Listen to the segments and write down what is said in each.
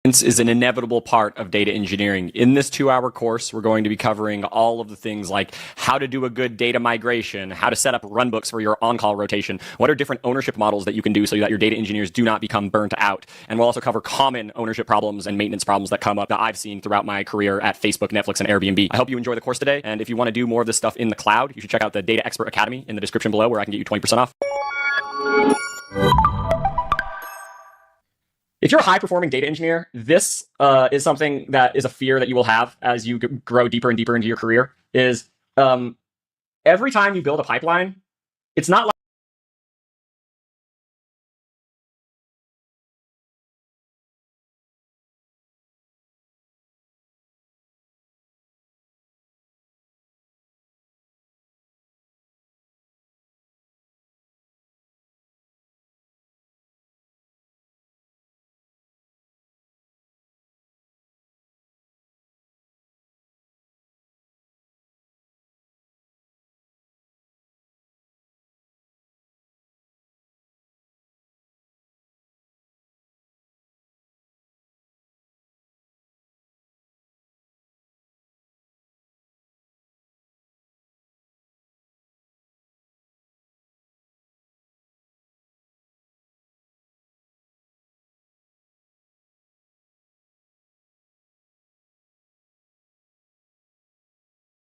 Is an inevitable part of data engineering. In this 2-hour course, we're going to be covering all of the things like how to do a good data migration, how to set up runbooks for your on-call rotation, what are different ownership models that you can do so that your data engineers do not become burnt out. And we'll also cover common ownership problems and maintenance problems that come up that I've seen throughout my career at Facebook, Netflix, and Airbnb. I hope you enjoy the course today. And if you want to do more of this stuff in the cloud, you should check out the Data Expert Academy in the description below where I can get you 20% off. If you're a high-performing data engineer, this is something that is a fear that you will have as you grow deeper and deeper into your career, is every time you build a pipeline, it's not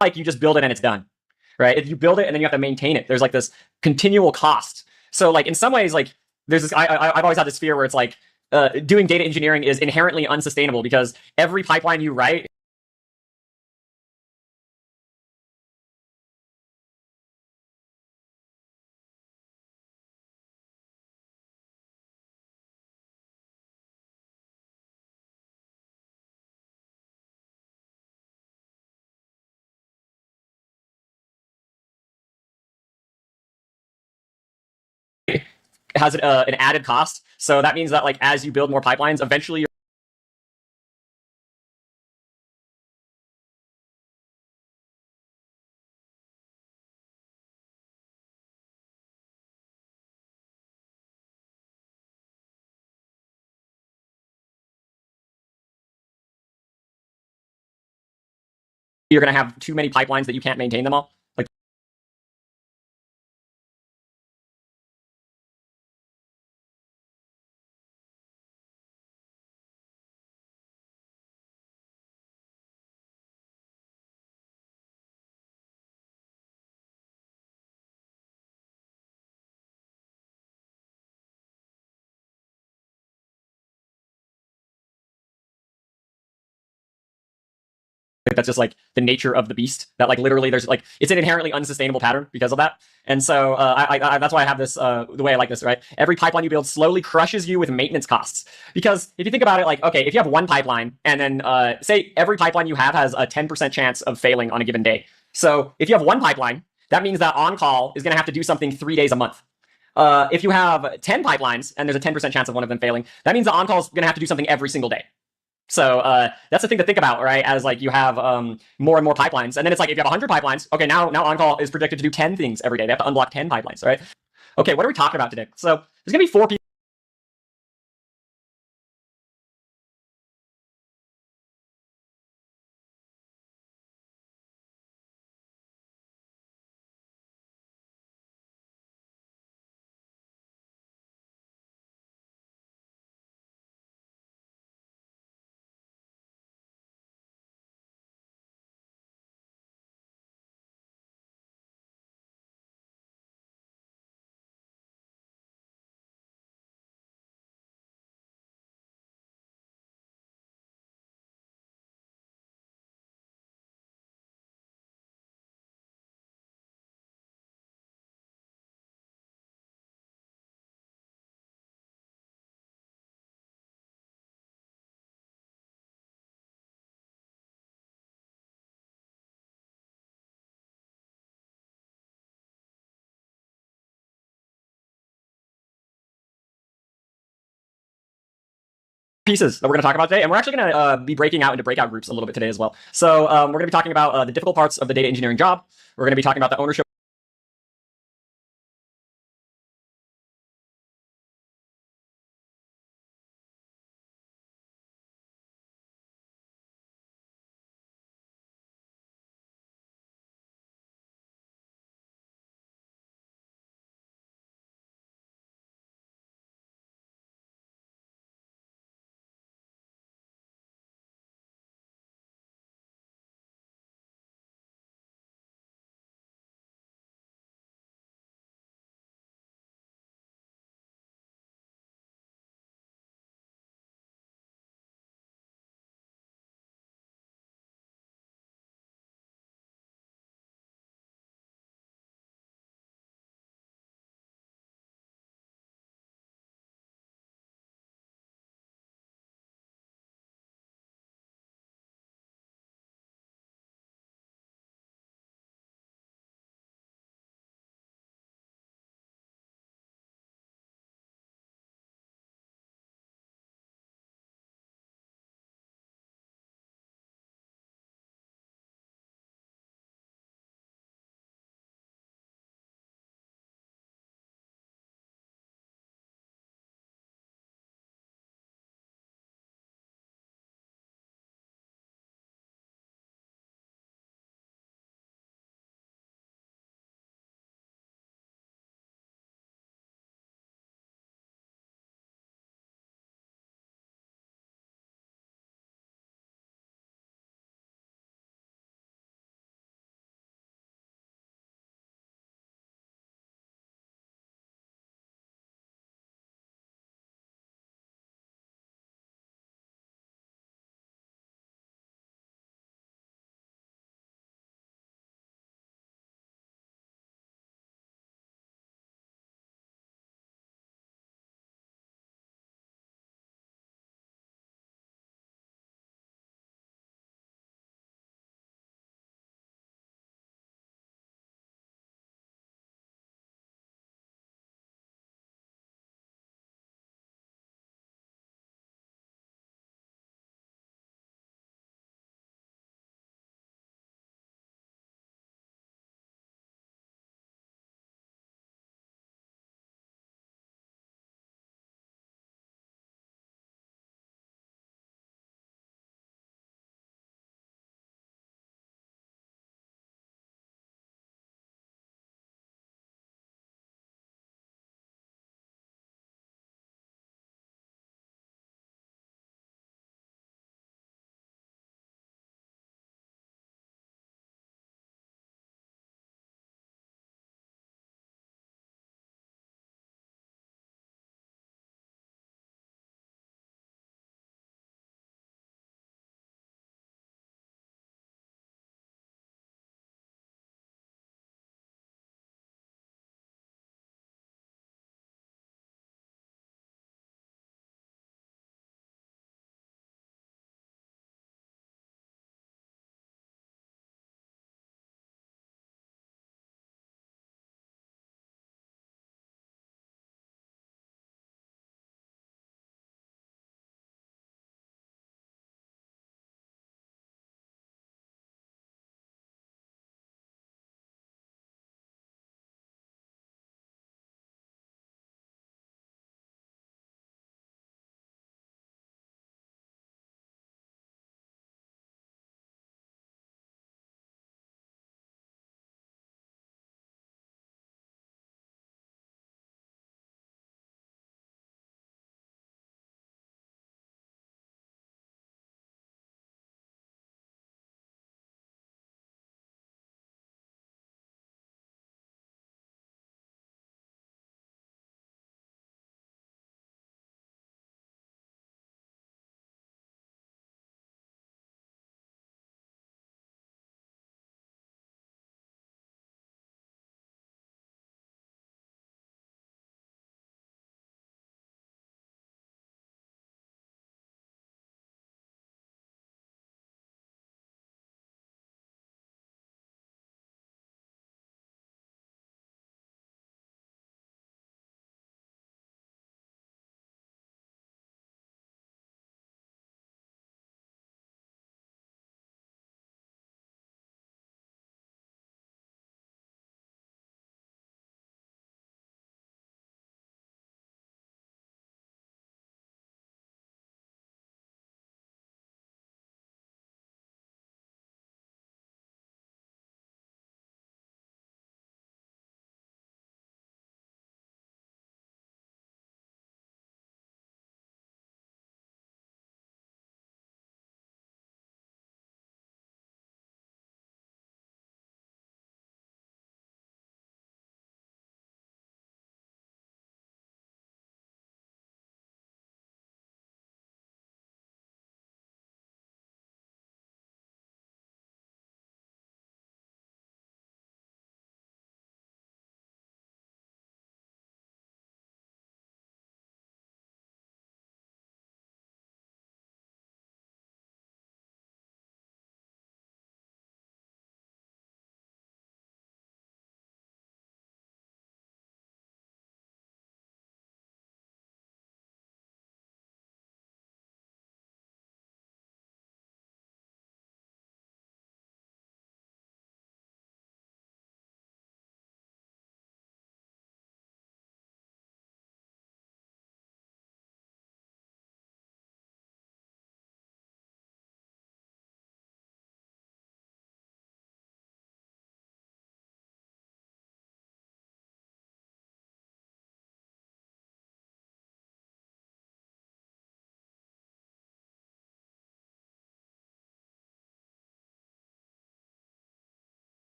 like you just build it and it's done, right? If you build it and then you have to maintain it, there's like this continual cost. So like in some ways, like there's this, I've always had this fear where it's like doing data engineering is inherently unsustainable because every pipeline you write has an added cost. So that means that like as you build more pipelines, eventually you're going to have too many pipelines that you can't maintain them all. Like that's just like the nature of the beast. That like literally there's like it's an inherently unsustainable pattern because of that. And so that's why I have this the way I like this, right? Every pipeline you build slowly crushes you with maintenance costs. Because if you think about it, like okay, if you have one pipeline and then say every pipeline you have has a 10% chance of failing on a given day. So if you have one pipeline, that means that on call is going to have to do something 3 days a month. If you have 10 pipelines and there's a 10% chance of one of them failing, that means the on call is going to have to do something every single day. So that's the thing to think about, right? As like you have more and more pipelines, and then it's like if you have 100 pipelines, okay, now on-call is predicted to do 10 things every day. They have to unblock 10 pipelines, right? Okay, what are we talking about today? So there's gonna be 4 pieces that we're going to talk about today, and we're actually going to be breaking out into breakout groups a little bit today as well. So we're going to be talking about the difficult parts of the data engineering job. We're going to be talking about the ownership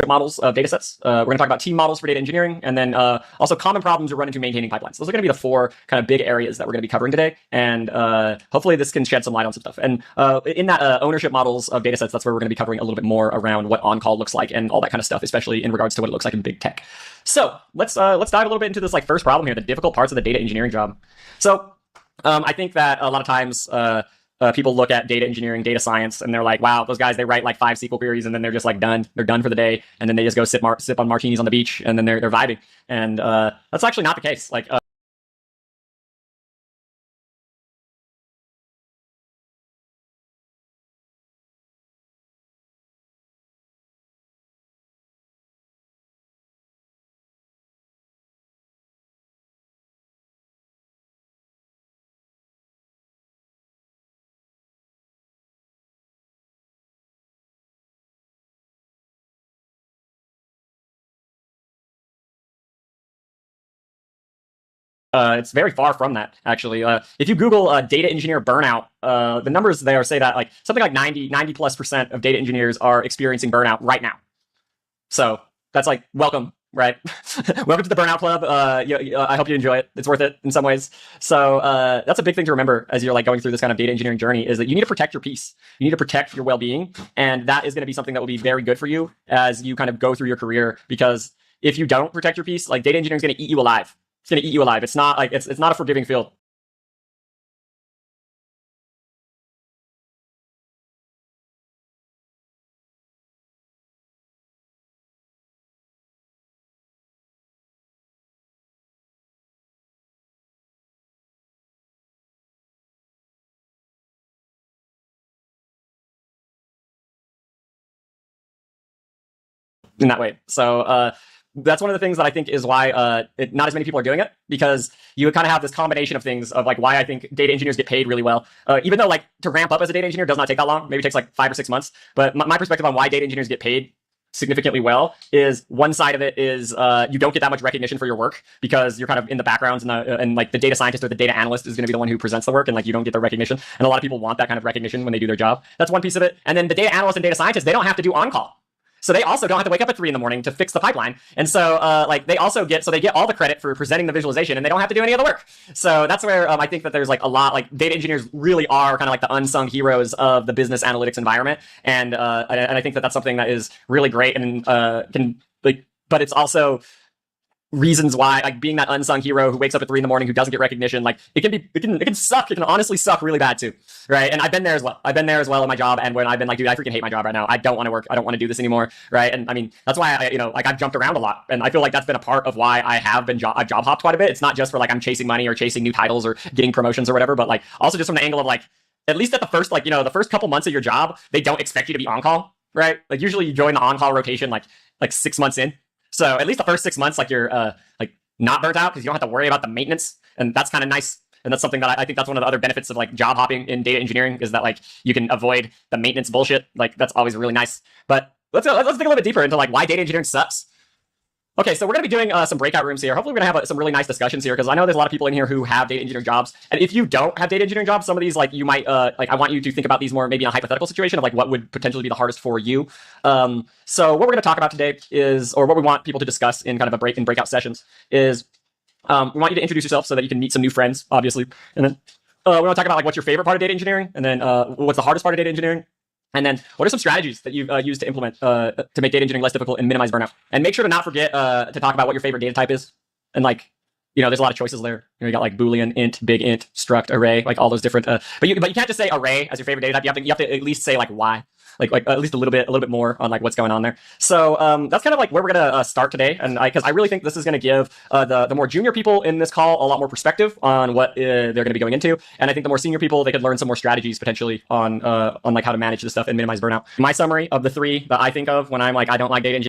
models of data sets. We're going to talk about team models for data engineering, and then also common problems you run into maintaining pipelines. Those are going to be the four kind of big areas that we're going to be covering today, and hopefully this can shed some light on some stuff. And in that ownership models of data sets, that's where we're going to be covering a little bit more around what on-call looks like and all that kind of stuff, especially in regards to what it looks like in big tech. So let's dive a little bit into this like first problem here, the difficult parts of the data engineering job. So I think that a lot of times people look at data engineering, data science, and they're like, wow, those guys, they write like 5 SQL queries and then they're just like done. They're done for the day. And then they just go sip on martinis on the beach and then they're vibing. And that's actually not the case. Like, it's very far from that, actually. If you Google data engineer burnout, the numbers there say that like something like 90+% of data engineers are experiencing burnout right now. So that's like, welcome, right? Welcome to the burnout club. I hope you enjoy it. It's worth it in some ways. So that's a big thing to remember as you're like going through this kind of data engineering journey, is that you need to protect your peace. You need to protect your well-being. And that is going to be something that will be very good for you as you kind of go through your career, because if you don't protect your peace, like data engineering is going to eat you alive. It's going to eat you alive. It's not like, it's not a forgiving field. In that way. So that's one of the things that I think is why not as many people are doing it, because you kind of have this combination of things of like why I think data engineers get paid really well. Even though like to ramp up as a data engineer does not take that long, maybe it takes like 5 or 6 months. But my perspective on why data engineers get paid significantly well is one side of it is you don't get that much recognition for your work because you're kind of in the backgrounds, and like the data scientist or the data analyst is going to be the one who presents the work, and like you don't get the recognition, and a lot of people want that kind of recognition when they do their job. That's one piece of it. And then the data analyst and data scientist, they don't have to do on call. So they also don't have to wake up at 3 in the morning to fix the pipeline. And so like they also get, so they get all the credit for presenting the visualization and they don't have to do any of the work. So that's where I think that there's like a lot, like data engineers really are kind of like the unsung heroes of the business analytics environment. And I think that that's something that is really great and can like, but it's also reasons why, like being that unsung hero who wakes up at 3 in the morning, who doesn't get recognition, like it can suck. It can honestly suck really bad too, right? And I've been there as well. I've been there as well in my job, and when I've been like, dude, I freaking hate my job right now. I don't want to work. I don't want to do this anymore, right? And I mean, that's why I, like I've jumped around a lot, and I feel like that's been a part of why I have been I've job hopped quite a bit. It's not just for like I'm chasing money or chasing new titles or getting promotions or whatever, but like also just from the angle of like, at least at the first, like, the first couple months of your job, they don't expect you to be on call, right? Like usually you join the on call rotation like 6 months in. So at least the first 6 months, like you're like not burnt out because you don't have to worry about the maintenance, and that's kind of nice. And that's something that I think that's one of the other benefits of like job hopping in data engineering, is that like you can avoid the maintenance bullshit. Like that's always really nice. But let's dig a little bit deeper into like why data engineering sucks. Okay, so we're going to be doing some breakout rooms here. Hopefully we're going to have some really nice discussions here, because I know there's a lot of people in here who have data engineering jobs. And if you don't have data engineering jobs, some of these, like you might, like I want you to think about these more maybe in a hypothetical situation of like what would potentially be the hardest for you. So what we're going to talk about today is, or what we want people to discuss in kind of in breakout sessions is, we want you to introduce yourself so that you can meet some new friends, obviously. And then we want to talk about like what's your favorite part of data engineering, and then what's the hardest part of data engineering. And then what are some strategies that you've used to implement to make data engineering less difficult and minimize burnout? And make sure to not forget to talk about what your favorite data type is. And like, there's a lot of choices there. You got like Boolean, int, big int, struct, array, like all those different. But you can't just say array as your favorite data type. You have to at least say like why. Like at least a little bit more on like what's going on there. So that's kind of like where we're gonna start today, and because I really think this is gonna give the more junior people in this call a lot more perspective on what they're gonna be going into, and I think the more senior people, they could learn some more strategies potentially on like how to manage this stuff and minimize burnout. My summary of the 3 that I think of when I'm like I don't like data engineering.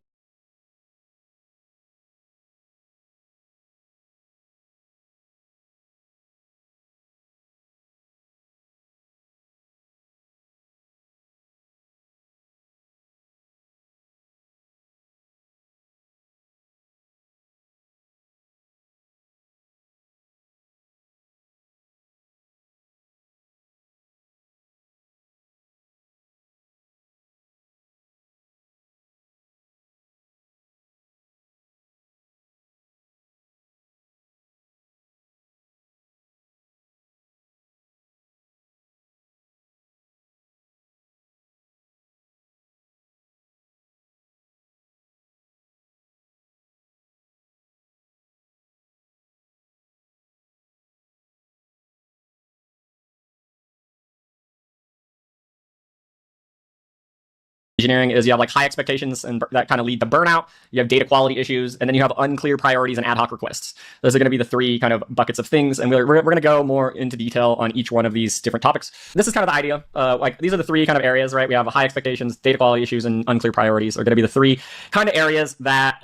engineering is you have like high expectations and that kind of lead to burnout. You have data quality issues, and then you have unclear priorities and ad hoc requests. Those are going to be the three kind of buckets of things, and we're going to go more into detail on each one of these different topics. This is kind of the idea. Like these are the three kind of areas, right? We have high expectations, data quality issues, and unclear priorities are going to be the three kind of areas that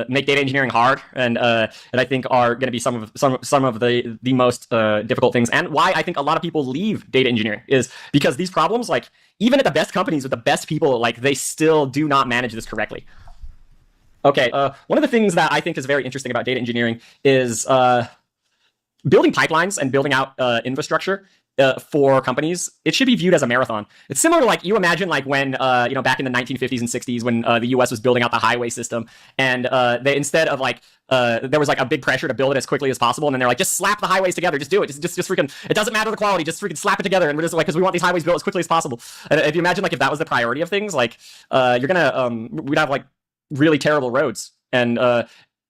make data engineering hard, and I think are going to be some of the most difficult things, and why I think a lot of people leave data engineering is because these problems, like even at the best companies with the best people, like they still do not manage this correctly. Okay, one of the things that I think is very interesting about data engineering is building pipelines and building out infrastructure for companies. It should be viewed as a marathon. It's similar to like you imagine like when back in the 1950s and 60s when the U.S. was building out the highway system, and they instead of like there was like a big pressure to build it as quickly as possible, and then they're like, just slap the highways together, just do it, just freaking, it doesn't matter the quality, just freaking slap it together, and we're just like, because we want these highways built as quickly as possible. And if you imagine like if that was the priority of things, like you're gonna we'd have like really terrible roads, and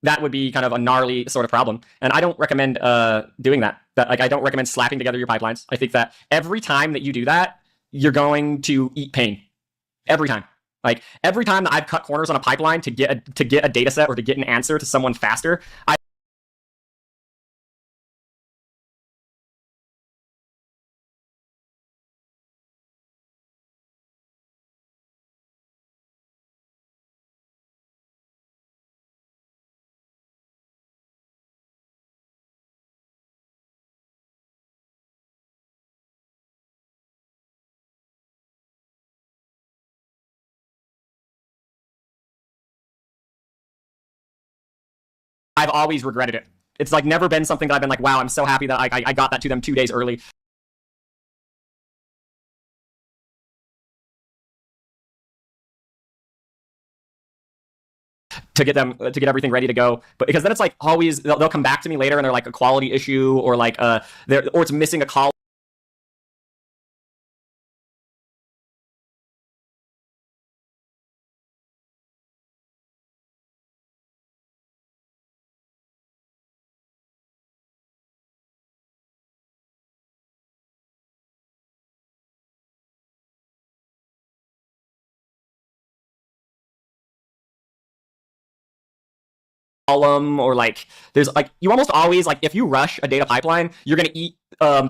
that would be kind of a gnarly sort of problem. And I don't recommend doing that. Like I don't recommend slapping together your pipelines. I think that every time that you do that, you're going to eat pain. Every time. Like every time that I've cut corners on a pipeline to get a data set or to get an answer to someone faster, I've always regretted it. It's like never been something that I've been like, wow, I'm so happy that I got that to them 2 days early. To get everything ready to go, but because then it's like always they'll come back to me later and they're like a quality issue or like or it's missing a call. Or like there's like you almost always like if you rush a data pipeline, you're going to eat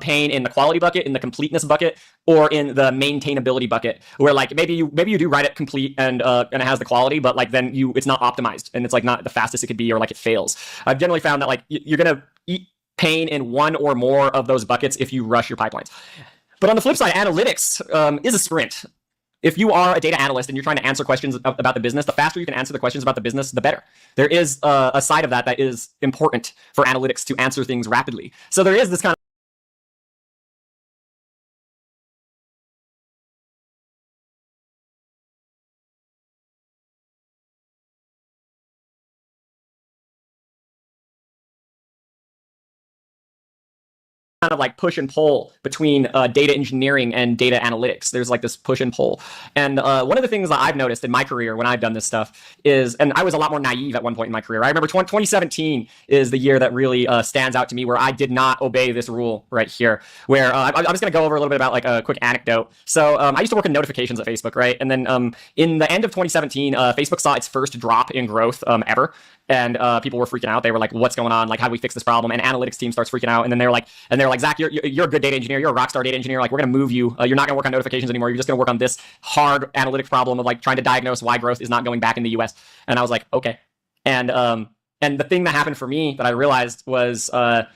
pain in the quality bucket, in the completeness bucket, or in the maintainability bucket, where like maybe you do write it complete and it has the quality, but like then it's not optimized and it's like not the fastest it could be, or like it fails. I've generally found that like you're going to eat pain in one or more of those buckets if you rush your pipelines. But on the flip side, analytics is a sprint. If you are a data analyst and you're trying to answer questions about the business, the faster you can answer the questions about the business, the better. There is a side of that is important for analytics to answer things rapidly. So there is this kind of like push and pull between data engineering and data analytics. There's like this push and pull. And one of the things that I've noticed in my career when I've done this stuff is, and I was a lot more naive at one point in my career. I remember 2017 is the year that really stands out to me where I did not obey this rule right here, where I'm just going to go over a little bit about like a quick anecdote. So I used to work in notifications at Facebook, right? And then in the end of 2017, Facebook saw its first drop in growth ever. And people were freaking out. They were like, what's going on? Like, how do we fix this problem? And analytics team starts freaking out. And then they're like, Zach, you're a good data engineer. You're a rockstar data engineer. Like, we're going to move you. You're not going to work on notifications anymore. You're just going to work on this hard analytics problem of like trying to diagnose why growth is not going back in the US. And I was like, okay. And the thing that happened for me that I realized was that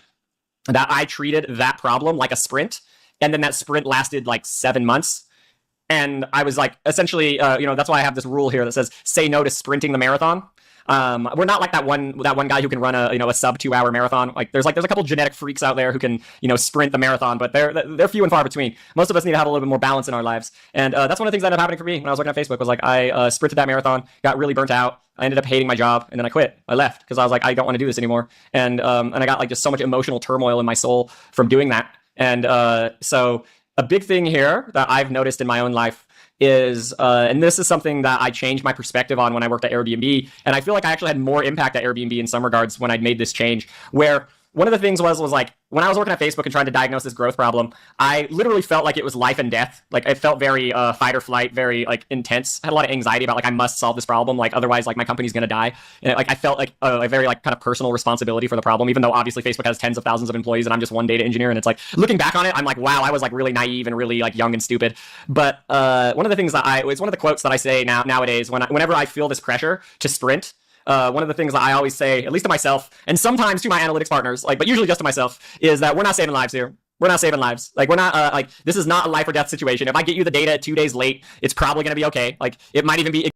I treated that problem like a sprint. And then that sprint lasted like 7 months. And I was like, essentially, that's why I have this rule here that says, say no to sprinting the marathon. We're not like that one guy who can run a sub 2 hour marathon. Like there's a couple genetic freaks out there who can, sprint the marathon, but they're few and far between. Most of us need to have a little bit more balance in our lives. And that's one of the things that ended up happening for me when I was working at Facebook was like, I sprinted that marathon, got really burnt out. I ended up hating my job and then I quit. I left because I was like, I don't want to do this anymore. And I got like just so much emotional turmoil in my soul from doing that. And so a big thing here that I've noticed in my own life is, and this is something that I changed my perspective on when I worked at Airbnb, and I feel like I actually had more impact at Airbnb in some regards when I'd made this change, where one of the things was like when I was working at Facebook and trying to diagnose this growth problem, I literally felt like it was life and death. Like it felt very fight or flight, very like intense. I had a lot of anxiety about like I must solve this problem, like otherwise like my company's gonna die. And like I felt like a very like kind of personal responsibility for the problem, even though obviously Facebook has tens of thousands of employees and I'm just one data engineer. And it's like looking back on it, I'm like, wow, I was like really naive and really like young and stupid. But one of the things that it's one of the quotes that I say nowadays whenever I feel this pressure to sprint. One of the things that I always say, at least to myself, and sometimes to my analytics partners, like, but usually just to myself, is that we're not saving lives here. We're not saving lives. Like we're not like this is not a life or death situation. If I get you the data 2 days late, it's probably gonna be okay. Like it might even be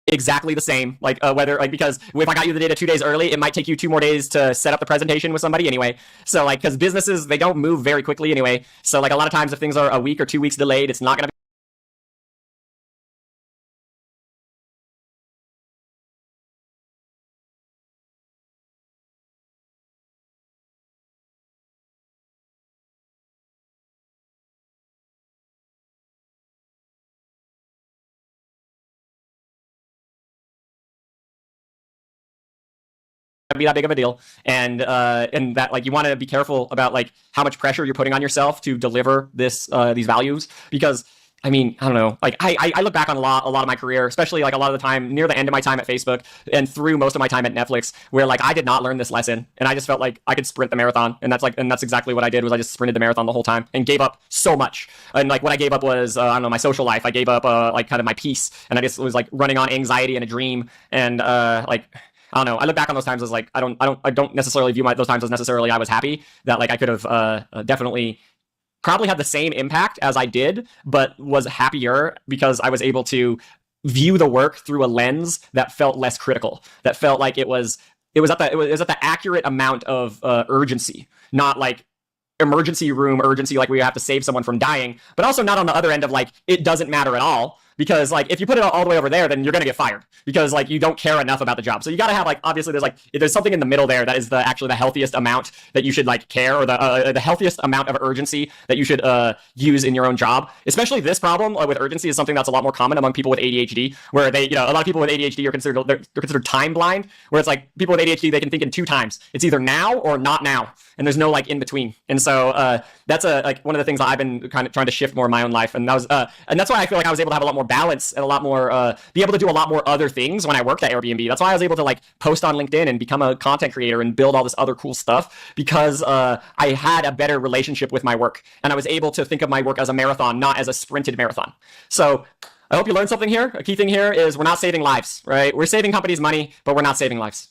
exactly the same. Like whether like because if I got you the data 2 days early, it might take you 2 more days to set up the presentation with somebody anyway. So like because businesses they don't move very quickly anyway. So like a lot of times if things are a week or 2 weeks delayed, it's not gonna be that big of a deal, and that like you want to be careful about like how much pressure you're putting on yourself to deliver these values because I mean, I don't know. Like I look back on a lot of my career, especially like a lot of the time near the end of my time at Facebook and through most of my time at Netflix, where like I did not learn this lesson, and I just felt like I could sprint the marathon, and that's exactly what I did was I just sprinted the marathon the whole time and gave up so much. And like what I gave up was I don't know my social life. I gave up like kind of my peace, and I just was like running on anxiety and a dream, and like I don't know. I look back on those times as like I don't necessarily view those times as necessarily I was happy that like I could have definitely probably had the same impact as I did, but was happier because I was able to view the work through a lens that felt less critical. That felt like it was at the accurate amount of urgency, not like emergency room urgency, like we have to save someone from dying, but also not on the other end of like it doesn't matter at all because like if you put it all the way over there, then you're gonna get fired because like you don't care enough about the job. So you gotta have like obviously there's something in the middle there that is the actually the healthiest amount that you should like care or the healthiest amount of urgency that you should use in your own job. Especially this problem with urgency is something that's a lot more common among people with ADHD, where a lot of people with ADHD are considered they're considered time blind, where it's like people with ADHD they can think in two times. It's either now or not now, and there's no like in between. And so that's like one of the things that I've been kind of trying to shift more in my own life, and that's why I feel like I was able to have a lot more balance and a lot more be able to do a lot more other things when I worked at Airbnb. That's why I was able to like post on LinkedIn and become a content creator and build all this other cool stuff because I had a better relationship with my work, and I was able to think of my work as a marathon, not as a sprinted marathon. So I hope you learned something here. A key thing here is we're not saving lives, right? We're saving companies money, but we're not saving lives.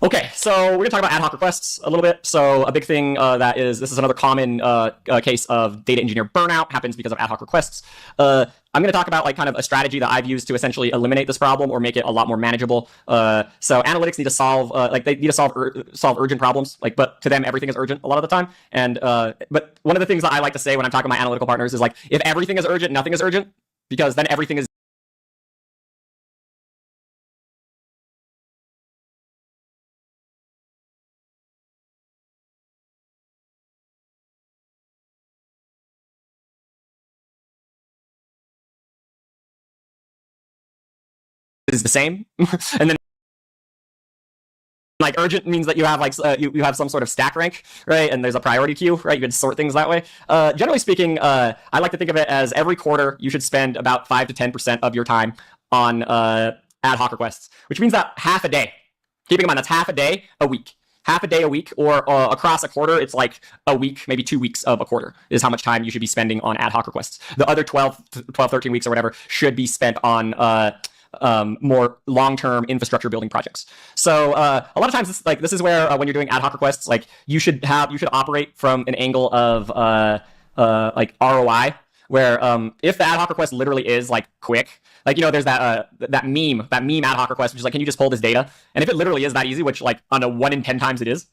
Okay, so we're gonna talk about ad hoc requests a little bit. So a big thing this is another common case of data engineer burnout happens because of ad hoc requests. I'm gonna talk about like kind of a strategy that I've used to essentially eliminate this problem or make it a lot more manageable. So analytics need to solve they need to solve urgent problems, but to them everything is urgent a lot of the time. And but one of the things that I like to say when I'm talking to my analytical partners is like, if everything is urgent, nothing is urgent, because then everything is the same. And then like urgent means that you have like you have some sort of stack rank, right? And there's a priority queue, right? You can sort things that way. Generally speaking, I like to think of it as every quarter you should spend about 5 to 10% of your time on ad hoc requests, which means that half a day. Keeping in mind that's half a day a week. Half a day a week, or across a quarter, it's like a week, maybe 2 weeks of a quarter is how much time you should be spending on ad hoc requests. The other 13 weeks or whatever should be spent on more long-term infrastructure building projects. So a lot of times, this is where when you're doing ad hoc requests, like you should operate from an angle of like ROI, where if the ad hoc request literally is like quick, like there's that meme ad hoc request, which is like, can you just pull this data? And if it literally is that easy, which like on a 1 in 10 times it is,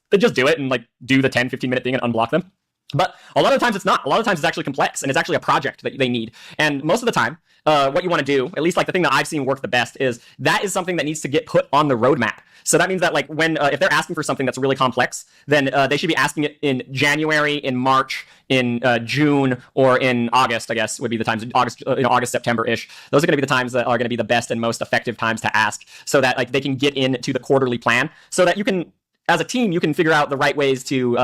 then just do it and like do the 10-15 minute thing and unblock them. But a lot of times it's not. A lot of times it's actually complex, and it's actually a project that they need. And most of the time, what you want to do, at least like the thing that I've seen work the best, is that is something that needs to get put on the roadmap. So that means that like when if they're asking for something that's really complex, then they should be asking it in January, in March, in June, or in August. I guess would be the times. August, September ish. Those are going to be the times that are going to be the best and most effective times to ask, so that like they can get into the quarterly plan, so that you can, as a team, you can figure out the right ways to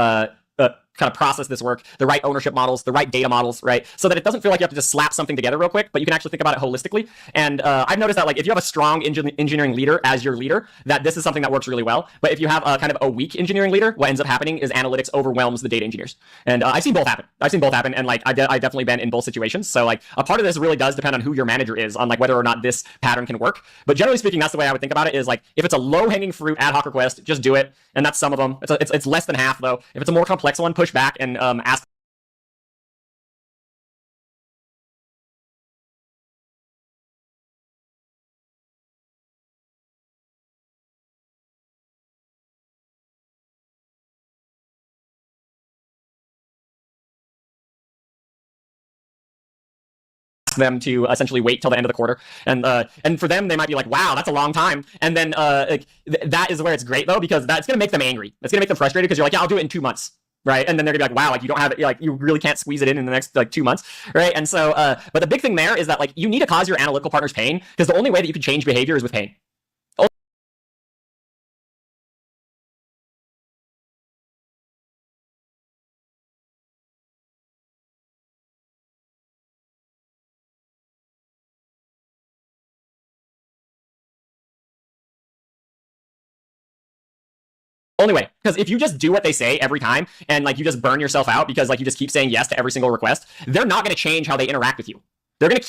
kind of process this work, the right ownership models, the right data models, right? So that it doesn't feel like you have to just slap something together real quick, but you can actually think about it holistically. And I've noticed that like if you have a strong engineering leader as your leader, that this is something that works really well. But if you have kind of a weak engineering leader, what ends up happening is analytics overwhelms the data engineers. And I've seen both happen. And like I've definitely been in both situations. So like a part of this really does depend on who your manager is, on like whether or not this pattern can work. But generally speaking, that's the way I would think about it, is like if it's a low hanging fruit ad hoc request, just do it. And that's some of them. It's less than half though. If it's a more complex one, push back and ask them to essentially wait till the end of the quarter, and for them they might be like, wow, that's a long time. And then that is where it's great though, because that's going to make them angry. It's going to make them frustrated, because you're like, yeah, I'll do it in 2 months, right? And then they're gonna be like, wow, like you don't have it, like you really can't squeeze it in the next like 2 months, right? And so but the big thing there is that like you need to cause your analytical partners pain, because the only way that you can change behavior is with pain. Only way. Because if you just do what they say every time and like you just burn yourself out because like you just keep saying yes to every single request, they're not going to change how they interact with you. They're going to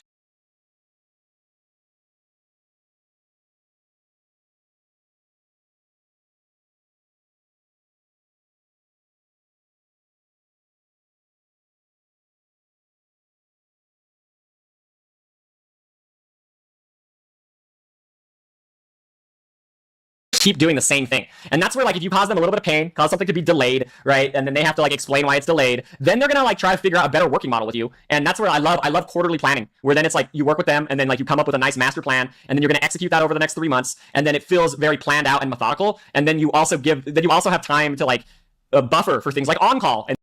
keep doing the same thing. And that's where like if you cause them a little bit of pain, cause something to be delayed, right? And then they have to like explain why it's delayed, then they're gonna like try to figure out a better working model with you. And that's where I love quarterly planning, where then it's like you work with them and then like you come up with a nice master plan, and then you're gonna execute that over the next 3 months, and then it feels very planned out and methodical. And then you also have time to like buffer for things like on call and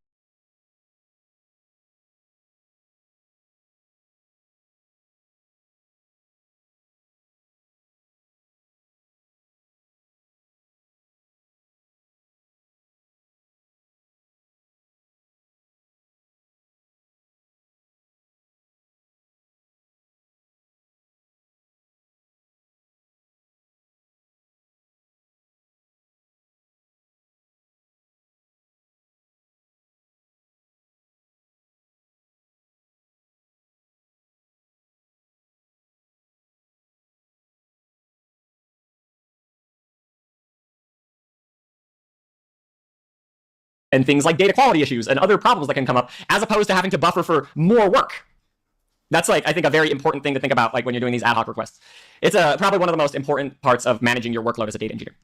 and things like data quality issues and other problems that can come up, as opposed to having to buffer for more work. That's like, I think, a very important thing to think about, like when you're doing these ad hoc requests. It's probably one of the most important parts of managing your workload as a data engineer.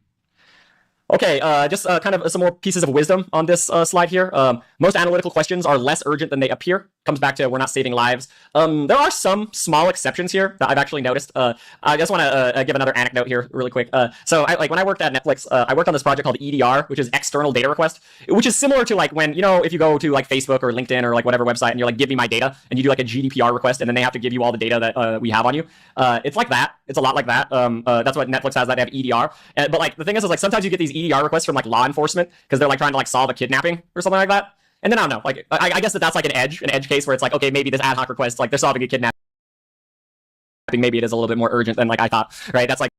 Okay, just kind of some more pieces of wisdom on this slide here. Most analytical questions are less urgent than they appear. Comes back to we're not saving lives. There are some small exceptions here that I've actually noticed. I just want to give another anecdote here really quick. So when I worked at Netflix, I worked on this project called EDR, which is external data request, which is similar to like when, if you go to like Facebook or LinkedIn or like whatever website and you're like, give me my data, and you do like a GDPR request, and then they have to give you all the data that we have on you. It's like that. It's a lot like that. That's what Netflix has, that they have EDR. But like the thing is like sometimes you get these EDR requests from like law enforcement because they're like trying to like solve a kidnapping or something like that. And then I don't know, like I guess that's like an edge case where it's like, okay, maybe this ad hoc request, like they're solving a kidnapping, maybe it is a little bit more urgent than like I thought, right? That's like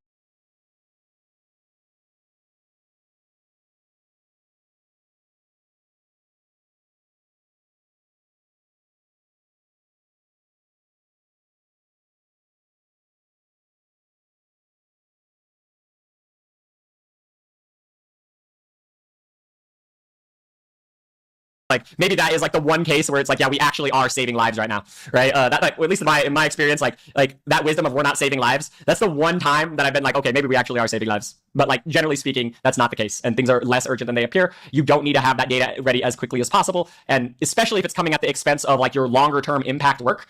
maybe that is like the one case where it's like, yeah, we actually are saving lives right now, right? That like, at least in my experience, like that wisdom of we're not saving lives, that's the one time that I've been like, okay, maybe we actually are saving lives. But like generally speaking, that's not the case, and things are less urgent than they appear. You don't need to have that data ready as quickly as possible, and especially if it's coming at the expense of like your longer term impact work,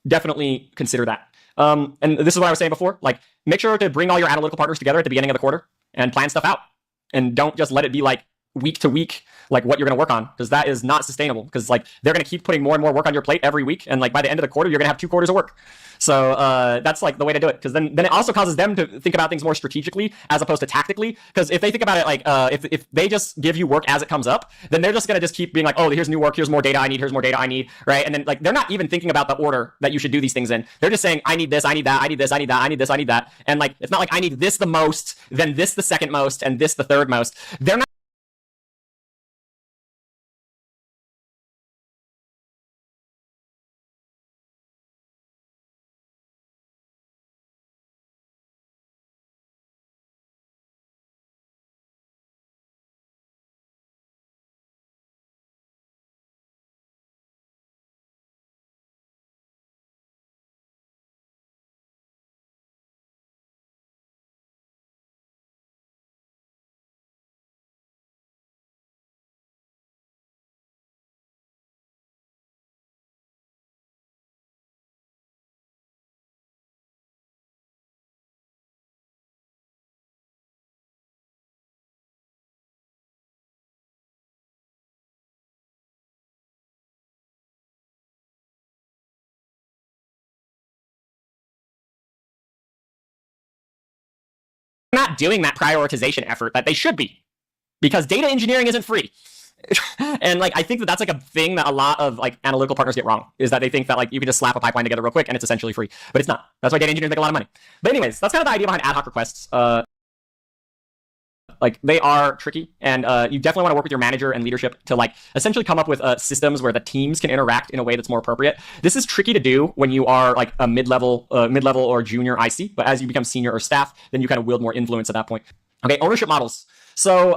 definitely consider that. And this is what I was saying before, like make sure to bring all your analytical partners together at the beginning of the quarter and plan stuff out, and don't just let it be like week to week, like what you're going to work on, because that is not sustainable, because like they're going to keep putting more and more work on your plate every week, and like by the end of the quarter you're going to have 2 quarters of work. So that's like the way to do it, because then it also causes them to think about things more strategically as opposed to tactically, because if they think about it like if they just give you work as it comes up, then they're just going to just keep being like, oh, here's new work, here's more data I need, here's more data I need, right? And then like they're not even thinking about the order that you should do these things in. They're just saying, I need this, I need that, I need this, I need that, I need this, I need that, and like it's not like I need this the most, then this the second most, and this the third most. They're not doing that prioritization effort that they should be, because data engineering isn't free. And like I think that's like a thing that a lot of like analytical partners get wrong, is that they think that like you can just slap a pipeline together real quick and it's essentially free, but it's not. That's why data engineers make a lot of money. But anyways, that's kind of the idea behind ad hoc requests. Like they are tricky, and you definitely want to work with your manager and leadership to like essentially come up with systems where the teams can interact in a way that's more appropriate. This is tricky to do when you are like a mid-level or junior IC, but as you become senior or staff, then you kind of wield more influence at that point. Okay, ownership models. So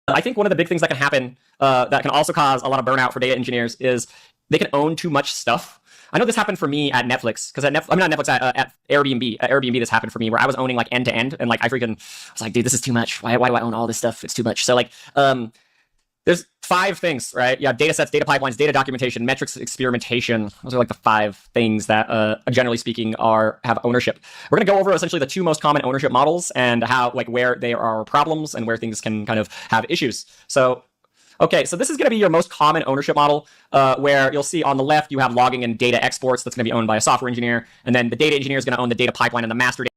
I think one of the big things that can happen that can also cause a lot of burnout for data engineers is they can own too much stuff. I know this happened for me at Netflix, because I'm not Netflix, at Airbnb. At Airbnb, this happened for me where I was owning like end to end, and like I was like, dude, this is too much. Why do I own all this stuff? It's too much. So like, there's 5 things, right? You have data sets, data pipelines, data documentation, metrics, experimentation. Those are like the 5 things that, generally speaking, have ownership. We're gonna go over essentially the 2 most common ownership models and how, like, where there are problems and where things can kind of have issues. So Okay, so this is going to be your most common ownership model, where you'll see on the left you have logging and data exports that's going to be owned by a software engineer, and then the data engineer is going to own the data pipeline and the master data.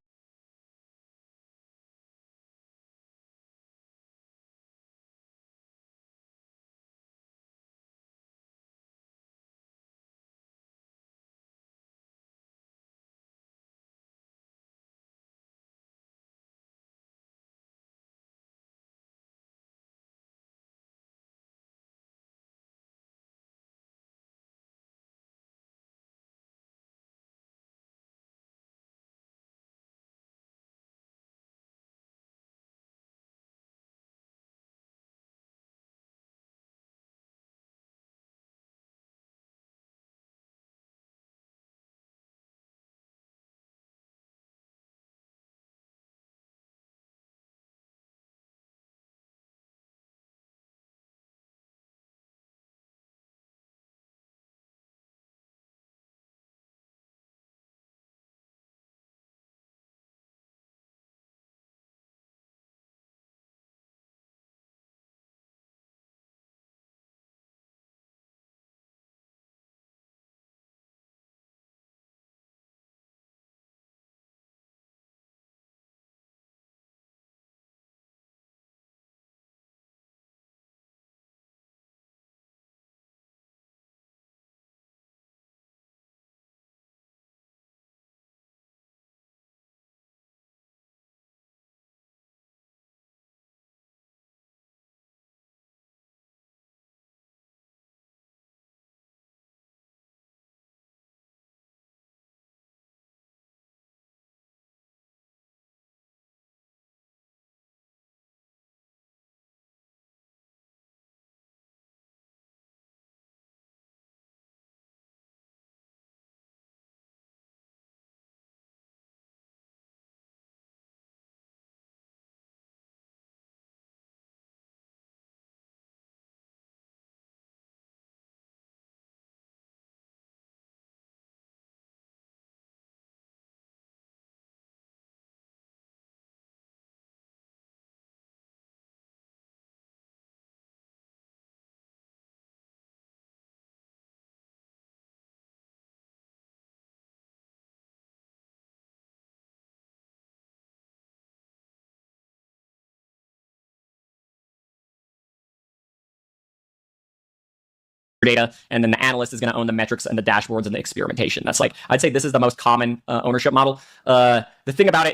Data, and then the analyst is going to own the metrics and the dashboards and the experimentation. That's like, I'd say this is the most common ownership model. The thing about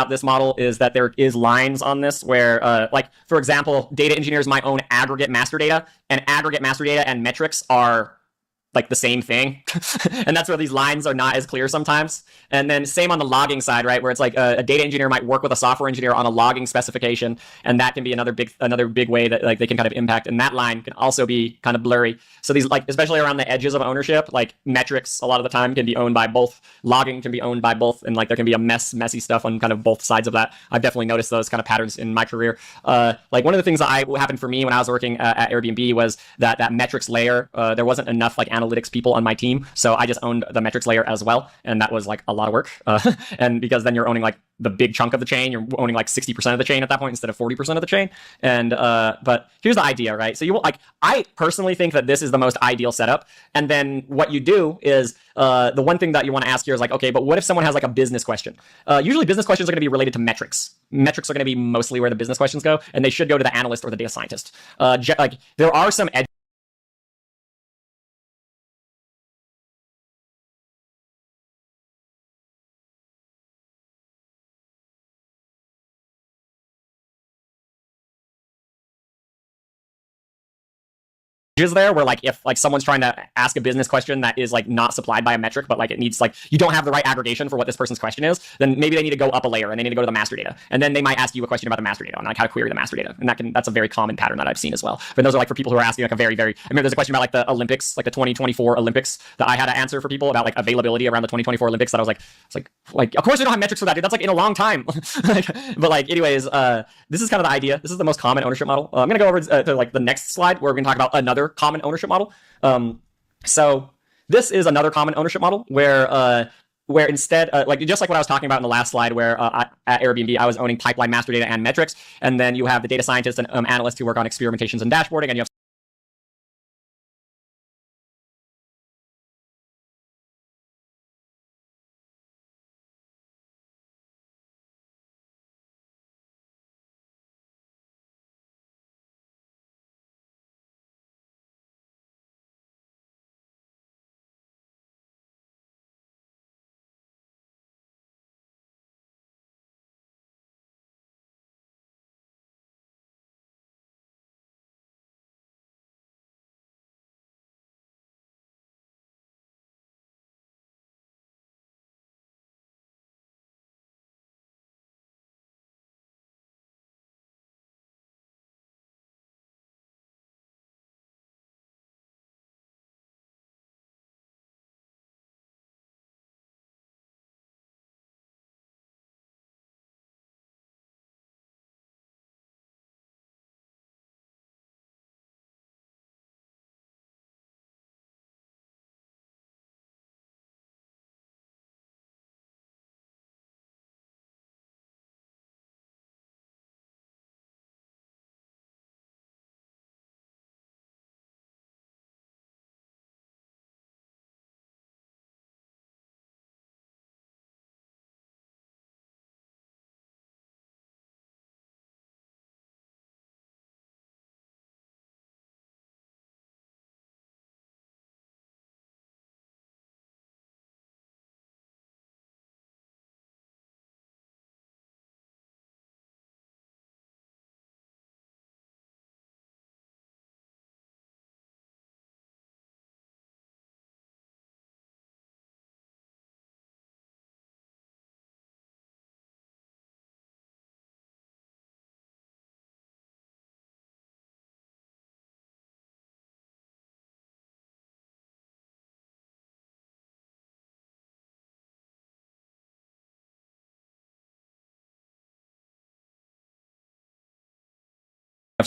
this model is that there is lines on this where, like, for example, data engineers might own aggregate master data, and aggregate master data and metrics are like the same thing. And that's where these lines are not as clear sometimes. And then same on the logging side, right? Where it's like a data engineer might work with a software engineer on a logging specification. And that can be another big way that like they can kind of impact. And that line can also be kind of blurry. So these, like, especially around the edges of ownership, like metrics a lot of the time can be owned by both. Logging can be owned by both. And like there can be a messy stuff on kind of both sides of that. I've definitely noticed those kind of patterns in my career. Like one of the things that happened for me when I was working at Airbnb was that metrics layer, there wasn't enough like analytics people on my team, so I just owned the metrics layer as well, and that was like a lot of work. And because then you're owning like the big chunk of the chain, you're owning like 60% of the chain at that point instead of 40% of the chain. And but here's the idea, right? So you will, like, I personally think that this is the most ideal setup. And then what you do is the one thing that you want to ask here is like, okay, but what if someone has like a business question? Usually business questions are going to be related to metrics. Metrics are going to be mostly where the business questions go, and they should go to the analyst or the data scientist. Like there are some there where like if like someone's trying to ask a business question that is like not supplied by a metric, but like it needs, like, you don't have the right aggregation for what this person's question is, then maybe they need to go up a layer and they need to go to the master data, and then they might ask you a question about the master data and like how to query the master data, and that's a very common pattern that I've seen as well. But those are like for people who are asking like a very I remember there's a question about like the Olympics, like the 2024 Olympics, that I had to answer for people about like availability around the 2024 Olympics, that I was like, it's like of course we don't have metrics for that, dude, that's like in a long time. But like anyways, this is kind of the idea. This is the most common ownership model. I'm gonna go over to like the next slide where we're gonna talk about another common ownership model. So this is another common ownership model where instead, like just like what I was talking about in the last slide, where at Airbnb I was owning pipeline, master data, and metrics, and then you have the data scientists and analysts who work on experimentations and dashboarding, and you have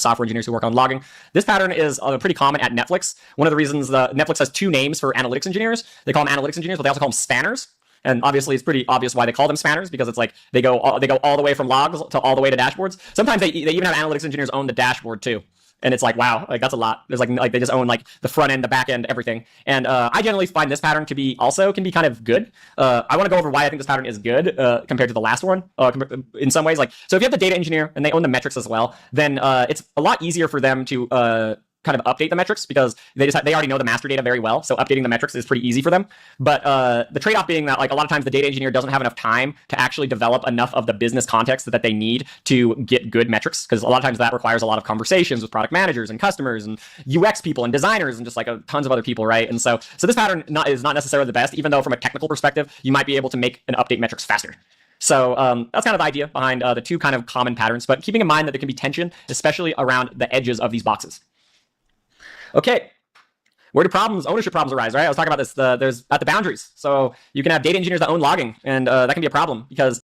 software engineers who work on logging. This pattern is pretty common at Netflix. One of the reasons Netflix has two names for analytics engineers. They call them analytics engineers, but they also call them spanners. And obviously, it's pretty obvious why they call them spanners, because it's like they go all the way from logs to all the way to dashboards. Sometimes they even have analytics engineers own the dashboard too. And it's like, wow, like that's a lot. There's like they just own like the front end, the back end, everything. And I generally find this pattern to be can be kind of good. I want to go over why I think this pattern is good compared to the last one. In some ways, like, so if you have the data engineer and they own the metrics as well, then it's a lot easier for them to kind of update the metrics, because they already know the master data very well. So updating the metrics is pretty easy for them. But the trade-off being that, like, a lot of times the data engineer doesn't have enough time to actually develop enough of the business context that they need to get good metrics, because a lot of times that requires a lot of conversations with product managers and customers and UX people and designers and just like tons of other people, right? And so this pattern is not necessarily the best, even though from a technical perspective you might be able to make and update metrics faster. So that's kind of the idea behind the two kind of common patterns, but keeping in mind that there can be tension, especially around the edges of these boxes. Okay, where do ownership problems arise, right? I was talking about this, there's at the boundaries. So you can have data engineers that own logging, and that can be a problem, because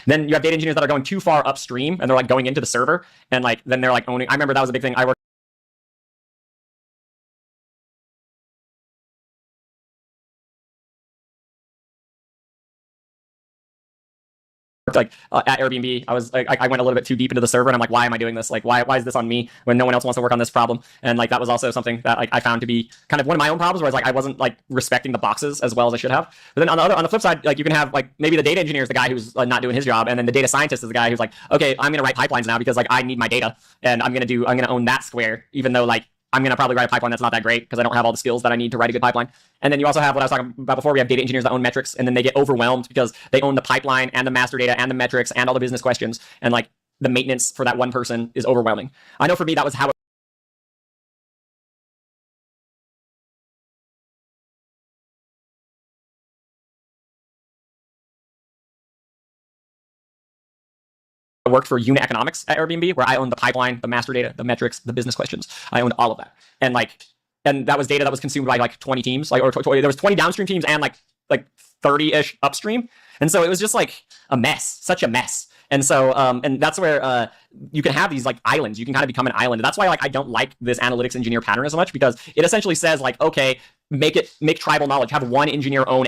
then you have data engineers that are going too far upstream, and they're like going into the server, and like then they're like owning. I remember that was a big thing. I worked like at Airbnb. I went a little bit too deep into the server, and I'm like, why am I doing this? Like, why is this on me when no one else wants to work on this problem? And like that was also something that like I found to be kind of one of my own problems, where I wasn't like respecting the boxes as well as I should have. But then on the flip side, like you can have like maybe the data engineer is the guy who's not doing his job, and then the data scientist is the guy who's like, okay, I'm gonna write pipelines now because like I need my data, and I'm gonna own that square, even though like I'm going to probably write a pipeline that's not that great because I don't have all the skills that I need to write a good pipeline. And then you also have what I was talking about before. We have data engineers that own metrics, and then they get overwhelmed because they own the pipeline and the master data and the metrics and all the business questions. And like the maintenance for that one person is overwhelming. I know for me, that was how it worked for unit economics at Airbnb, where I owned the pipeline, the master data, the metrics, the business questions. I owned all of that. And that was data that was consumed by like 20 teams, like, or there was 20 downstream teams and like 30-ish upstream. And so it was just like a mess, such a mess. And so, and that's where you can have these like islands. You can kind of become an island. That's why like I don't like this analytics engineer pattern as much, because it essentially says like, okay, make tribal knowledge. Have one engineer own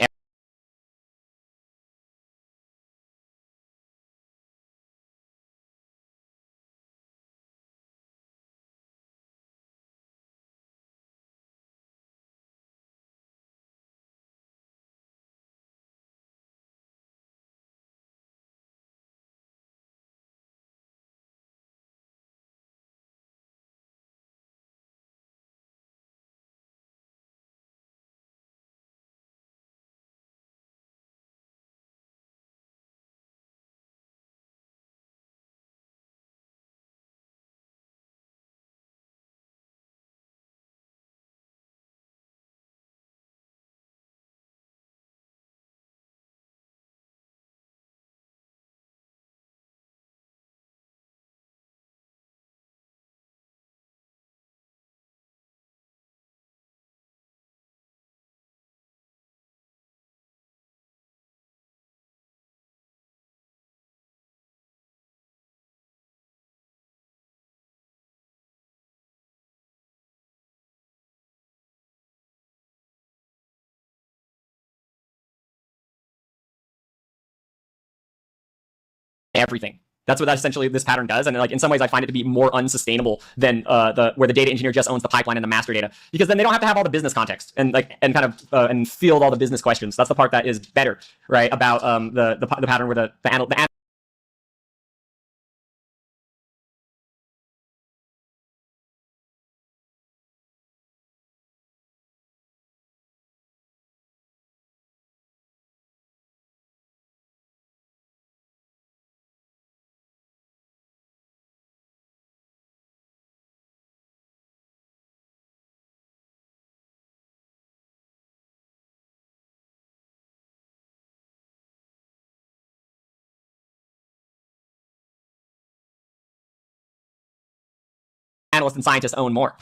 everything. That's what that essentially this pattern does, and like in some ways, I find it to be more unsustainable than the where the data engineer just owns the pipeline and the master data, because then they don't have to have all the business context and like and kind of and field all the business questions. That's the part that is better, right? About the pattern where the analysts and scientists own more.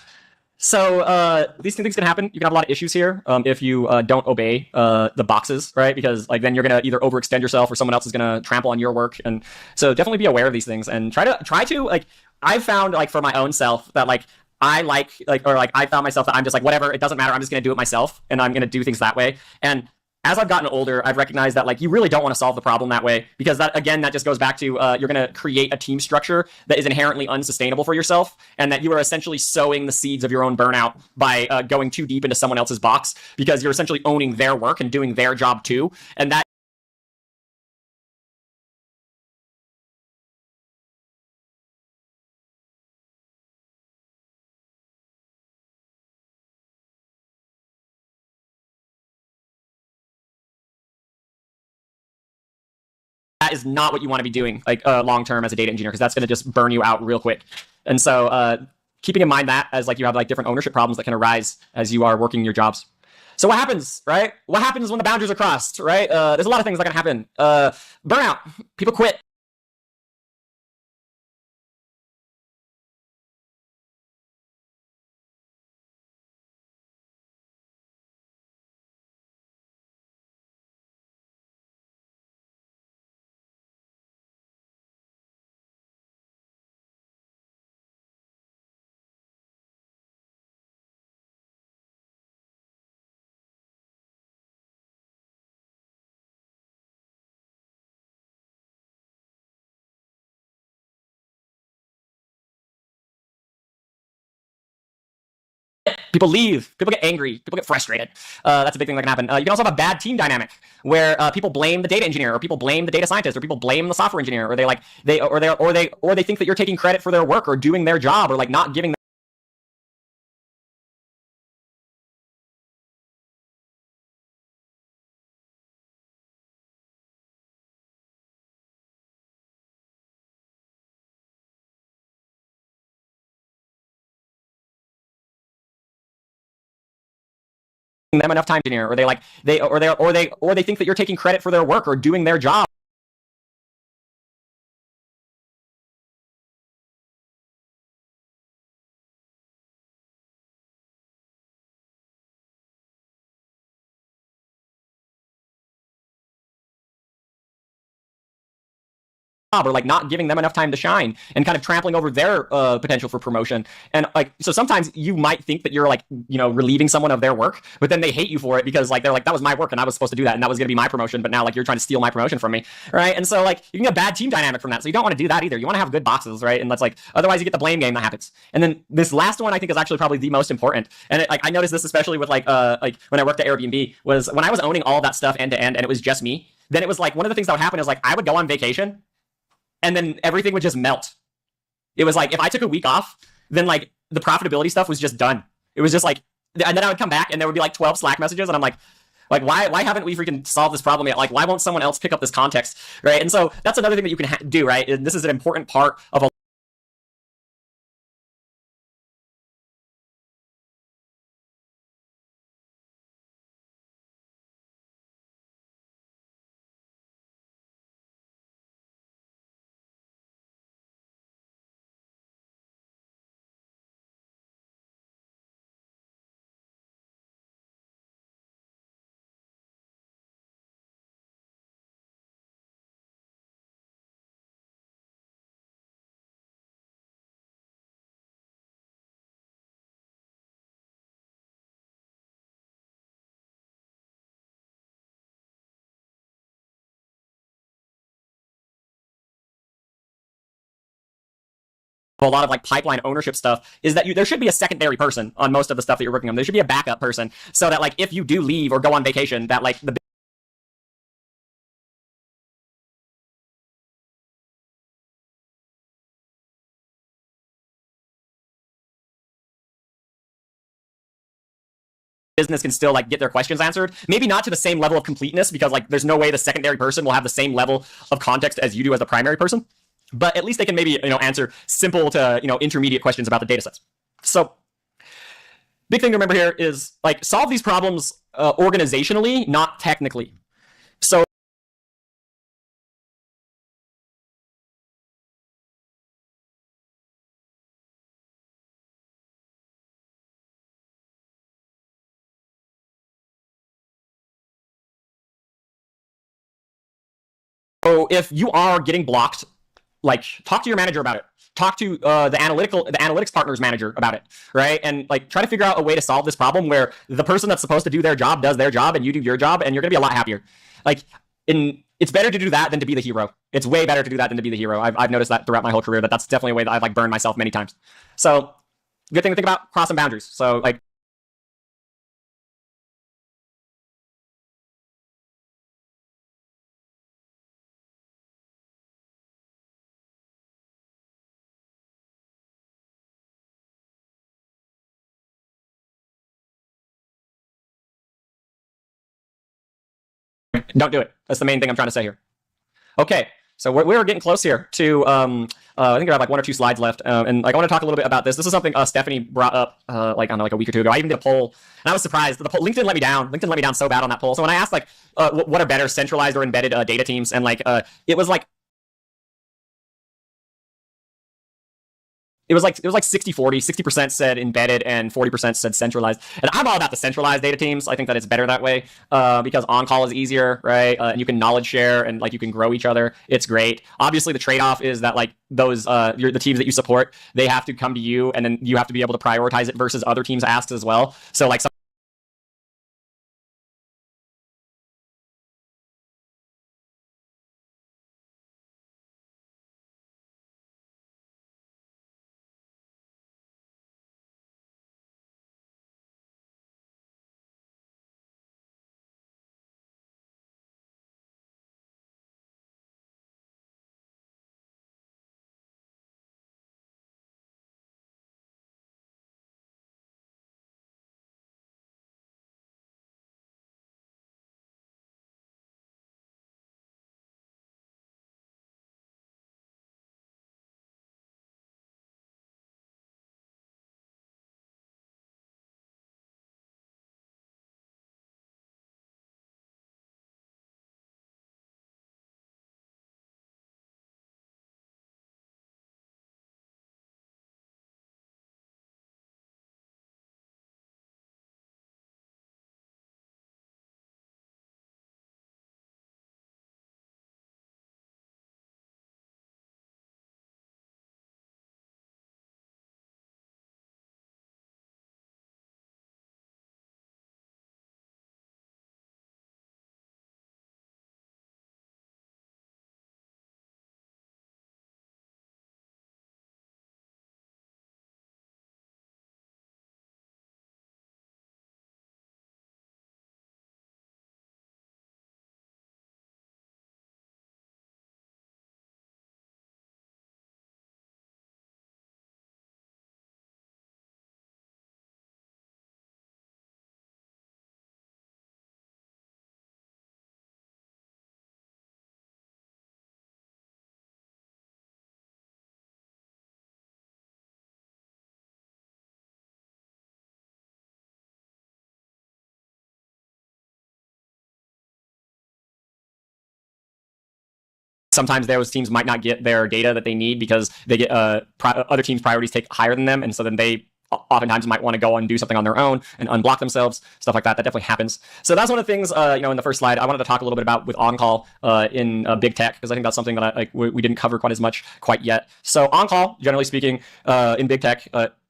So these things can happen. You can have a lot of issues here if you don't obey the boxes, right? Because like then you're gonna either overextend yourself or someone else is gonna trample on your work. And so definitely be aware of these things and try to like. I've found like for my own self that like I I found myself that I'm just like whatever, it doesn't matter. I'm just gonna do it myself and I'm gonna do things that way. And as I've gotten older, I've recognized that like you really don't want to solve the problem that way, because that again that just goes back to you're going to create a team structure that is inherently unsustainable for yourself, and that you are essentially sowing the seeds of your own burnout by going too deep into someone else's box, because you're essentially owning their work and doing their job too, and that is not what you want to be doing like long term as a data engineer, because that's going to just burn you out real quick. And so keeping in mind that as like you have like different ownership problems that can arise as you are working your jobs. So what happens, right? What happens when the boundaries are crossed, right? There's a lot of things that can happen. Burnout. People quit. People leave. People get angry. People get frustrated. That's a big thing that can happen. You can also have a bad team dynamic where people blame the data engineer, or people blame the data scientist, or people blame the software engineer, or they think that you're taking credit for their work or doing their job, or like not giving them enough time, engineer, or they think that you're taking credit for their work or doing their job. Or like not giving them enough time to shine and kind of trampling over their potential for promotion. And like so sometimes you might think that you're like relieving someone of their work, but then they hate you for it, because like they're like, that was my work and I was supposed to do that and that was going to be my promotion, but now like you're trying to steal my promotion from me, right? And so like you can get a bad team dynamic from that, so you don't want to do that either. You want to have good boxes, right? And that's like otherwise you get the blame game that happens. And then this last one I think is actually probably the most important, and like I noticed this especially with like when I worked at Airbnb, was when I was owning all that stuff end to end and it was just me. Then it was like one of the things that would happen is like I would go on vacation and then everything would just melt. It was like if I took a week off, then like the profitability stuff was just done. It was just like, and then I would come back and there would be like 12 Slack messages, and I'm like why haven't we freaking solved this problem yet? Like why won't someone else pick up this context, right? And so that's another thing that you can do, right? And this is an important part of a a lot of like pipeline ownership stuff is that there should be a secondary person on most of the stuff that you're working on. There should be a backup person so that like if you do leave or go on vacation, that like the business can still like get their questions answered. Maybe not to the same level of completeness because like there's no way the secondary person will have the same level of context as you do as the primary person. But at least they can maybe answer simple to intermediate questions about the data sets. So big thing to remember here is like solve these problems organizationally, not technically. So if you are getting blocked, like talk to your manager about it. Talk to the analytics partner's manager about it, right? And like try to figure out a way to solve this problem where the person that's supposed to do their job does their job and you do your job, and you're gonna be a lot happier. Like it's better to do that than to be the hero. It's way better to do that than to be the hero. I've noticed that throughout my whole career. That's definitely a way that I've like burned myself many times. So good thing to think about, crossing boundaries. So like don't do it. That's the main thing I'm trying to say here. Okay, so we're getting close here to I think I have like 1 or 2 slides left, and like I want to talk a little bit about this. This is something Stephanie brought up like I don't know, like a week or 2 ago. I even did a poll, and I was surprised. The poll, LinkedIn let me down. LinkedIn let me down so bad on that poll. So when I asked like what are better, centralized or embedded data teams, and like it was like 60-40. 60% said embedded and 40% said centralized. And I'm all about the centralized data teams. I think that it's better that way because on-call is easier, right? And you can knowledge share and like you can grow each other. It's great. Obviously, the trade-off is that like those the teams that you support, they have to come to you, and then you have to be able to prioritize it versus other teams' asks as well. So like sometimes those teams might not get their data that they need because they get other teams' priorities take higher than them, and so then they oftentimes might want to go and do something on their own and unblock themselves, stuff like that. That definitely happens. So that's one of the things, in the first slide, I wanted to talk a little bit about with on-call in big tech, because I think that's something that we didn't cover quite as much quite yet. So on-call, generally speaking, in big tech,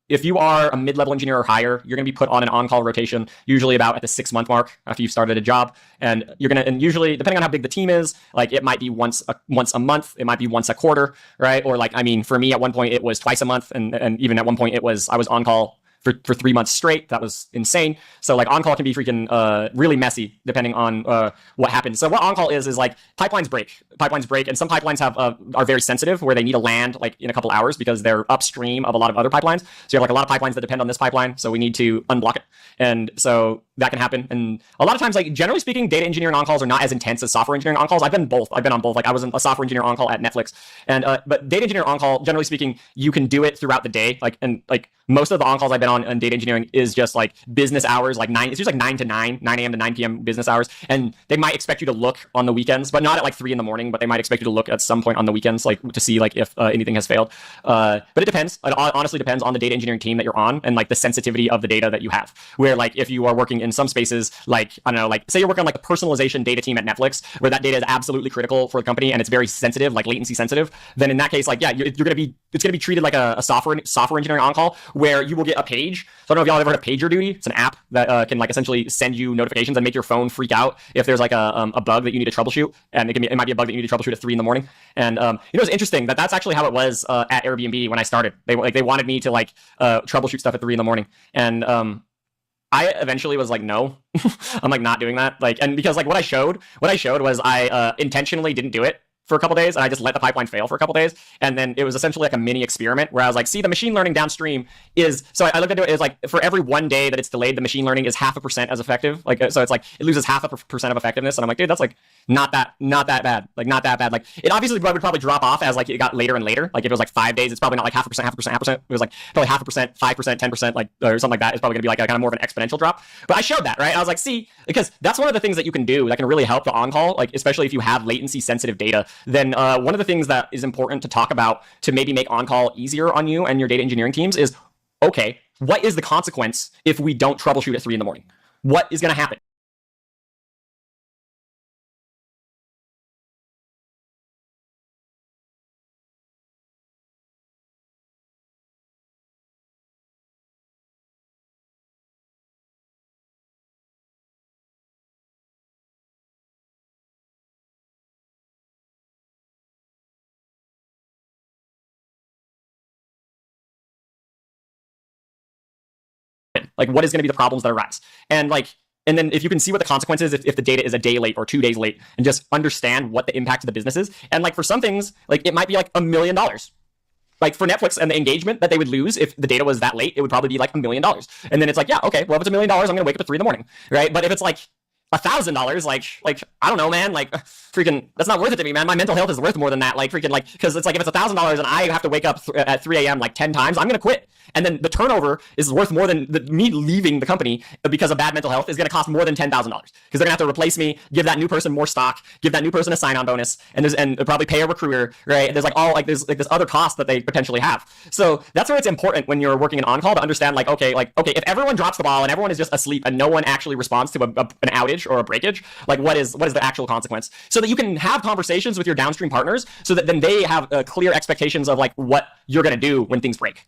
if you are a mid-level engineer or higher, you're going to be put on an on-call rotation, usually about at the 6-month mark after you've started a job. And and usually, depending on how big the team is, like it might be once a month, it might be once a quarter, right? Or like, I mean, for me at one point it was twice a month, and even at one point I was on call for 3 months straight. That was insane. So like on-call can be freaking really messy depending on what happens. So what on-call is like pipelines break, and some pipelines are very sensitive where they need to land like in a couple hours because they're upstream of a lot of other pipelines. So you have like a lot of pipelines that depend on this pipeline, so we need to unblock it. And so that can happen. And a lot of times, like generally speaking, data engineering on-calls are not as intense as software engineering on-calls. I've been on both. Like I was a software engineer on-call at Netflix, and but data engineer on-call, generally speaking, you can do it throughout the day. Like most of the on-calls I've been on data engineering is just like business hours, like it's just like 9 a.m. to 9 p.m. business hours. And they might expect you to look on the weekends, but not at like 3 a.m, but they might expect you to look at some point on the weekends, like to see like if anything has failed. But it depends. It honestly depends on the data engineering team that you're on and like the sensitivity of the data that you have. Where like if you are working in some spaces, like, I don't know, like say you're working on like a personalization data team at Netflix, where that data is absolutely critical for the company and it's very sensitive, like latency sensitive, then in that case, like, yeah, it's going to be treated like a software engineering on-call where you will get a page. So I don't know if y'all ever heard of PagerDuty. It's an app that can like essentially send you notifications and make your phone freak out if there's like a bug that you need to troubleshoot. And it might be a bug that you need to troubleshoot at 3 a.m. And it's interesting that's actually how it was at Airbnb when I started. They wanted me to like troubleshoot stuff at 3 a.m. And I eventually was like, no, I'm like not doing that. Like, and because like what I showed was I intentionally didn't do it for a couple days, and I just let the pipeline fail for a couple days, and then it was essentially like a mini experiment where I was like, see, the machine learning downstream is, so I looked into it, is like for every 1 day that it's delayed, the machine learning is 0.5% as effective. Like, so it's like it loses 0.5% of effectiveness, and I'm like, dude, that's like not that bad, like not that bad. Like it obviously would probably drop off as like it got later and later. Like if it was like 5 days, it's probably not like 0.5%. It was like probably 0.5%, 5%, 10%, like or something like that. It's probably gonna be like a kind of more of an exponential drop. But I showed that, right? I was like, see, because that's one of the things that you can do that can really help the on-call, like especially if you have latency sensitive data. Then one of the things that is important to talk about to maybe make on-call easier on you and your data engineering teams is, okay, what is the consequence if we don't troubleshoot at 3 a.m? What is going to happen? Like, what is going to be the problems that arise? And like, and then if you can see what the consequence is if the data is a day late or 2 days late, and just understand what the impact of the business is. And like for some things, like it might be like $1 million. Like for Netflix and the engagement that they would lose if the data was that late, it would probably be like $1 million. And then it's like, yeah, okay, well, if it's $1 million, I'm going to wake up at 3 a.m, right? But if it's like $1,000, like I don't know, man, like freaking, that's not worth it to me, man. My mental health is worth more than that, like freaking, like, because it's like if it's $1,000 and I have to wake up at 3 a.m. like 10 times, I'm gonna quit. And then the turnover is worth more than me leaving the company because of bad mental health is gonna cost more than $10,000 because they're gonna have to replace me, give that new person more stock, give that new person a sign-on bonus, and probably pay a recruiter, right? There's like all like there's like this other cost that they potentially have. So that's where it's important when you're working in on-call to understand like okay, if everyone drops the ball and everyone is just asleep and no one actually responds to an outage or a breakage, like what is the actual consequence, so that you can have conversations with your downstream partners so that then they have clear expectations of like what you're going to do when things break.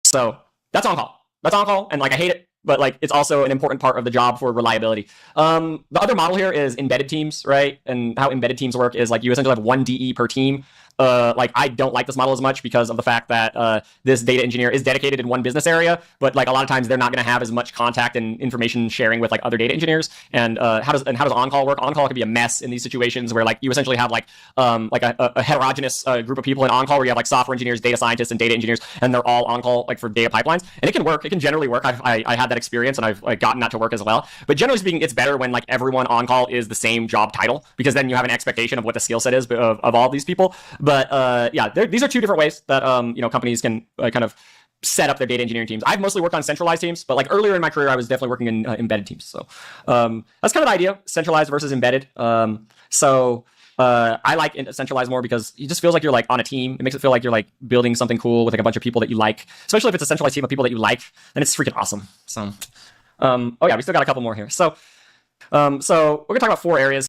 So that's on call. That's on call, and like I hate it, but like it's also an important part of the job for reliability. The other model here is embedded teams, right? And how embedded teams work is like you essentially have one DE per team. Like I don't like this model as much because of the fact that this data engineer is dedicated in one business area, but like a lot of times they're not going to have as much contact and information sharing with like other data engineers. And how does on-call work? On-call can be a mess in these situations where like you essentially have like a heterogeneous group of people in on-call where you have like software engineers, data scientists, and data engineers, and they're all on-call like for data pipelines. And it can work. It can generally work. I had that experience and I've like, gotten that to work as well. But generally speaking, it's better when like everyone on-call is the same job title because then you have an expectation of what the skill set is of all of these people. But yeah, these are two different ways that companies can kind of set up their data engineering teams. I've mostly worked on centralized teams, but like earlier in my career, I was definitely working in embedded teams. So that's kind of the idea: centralized versus embedded. I like centralized more because it just feels like you're like on a team. It makes it feel like you're like building something cool with like a bunch of people that you like. Especially if it's a centralized team of people that you like, then it's freaking awesome. So, oh yeah, we still got a couple more here. So we're gonna talk about 4 areas.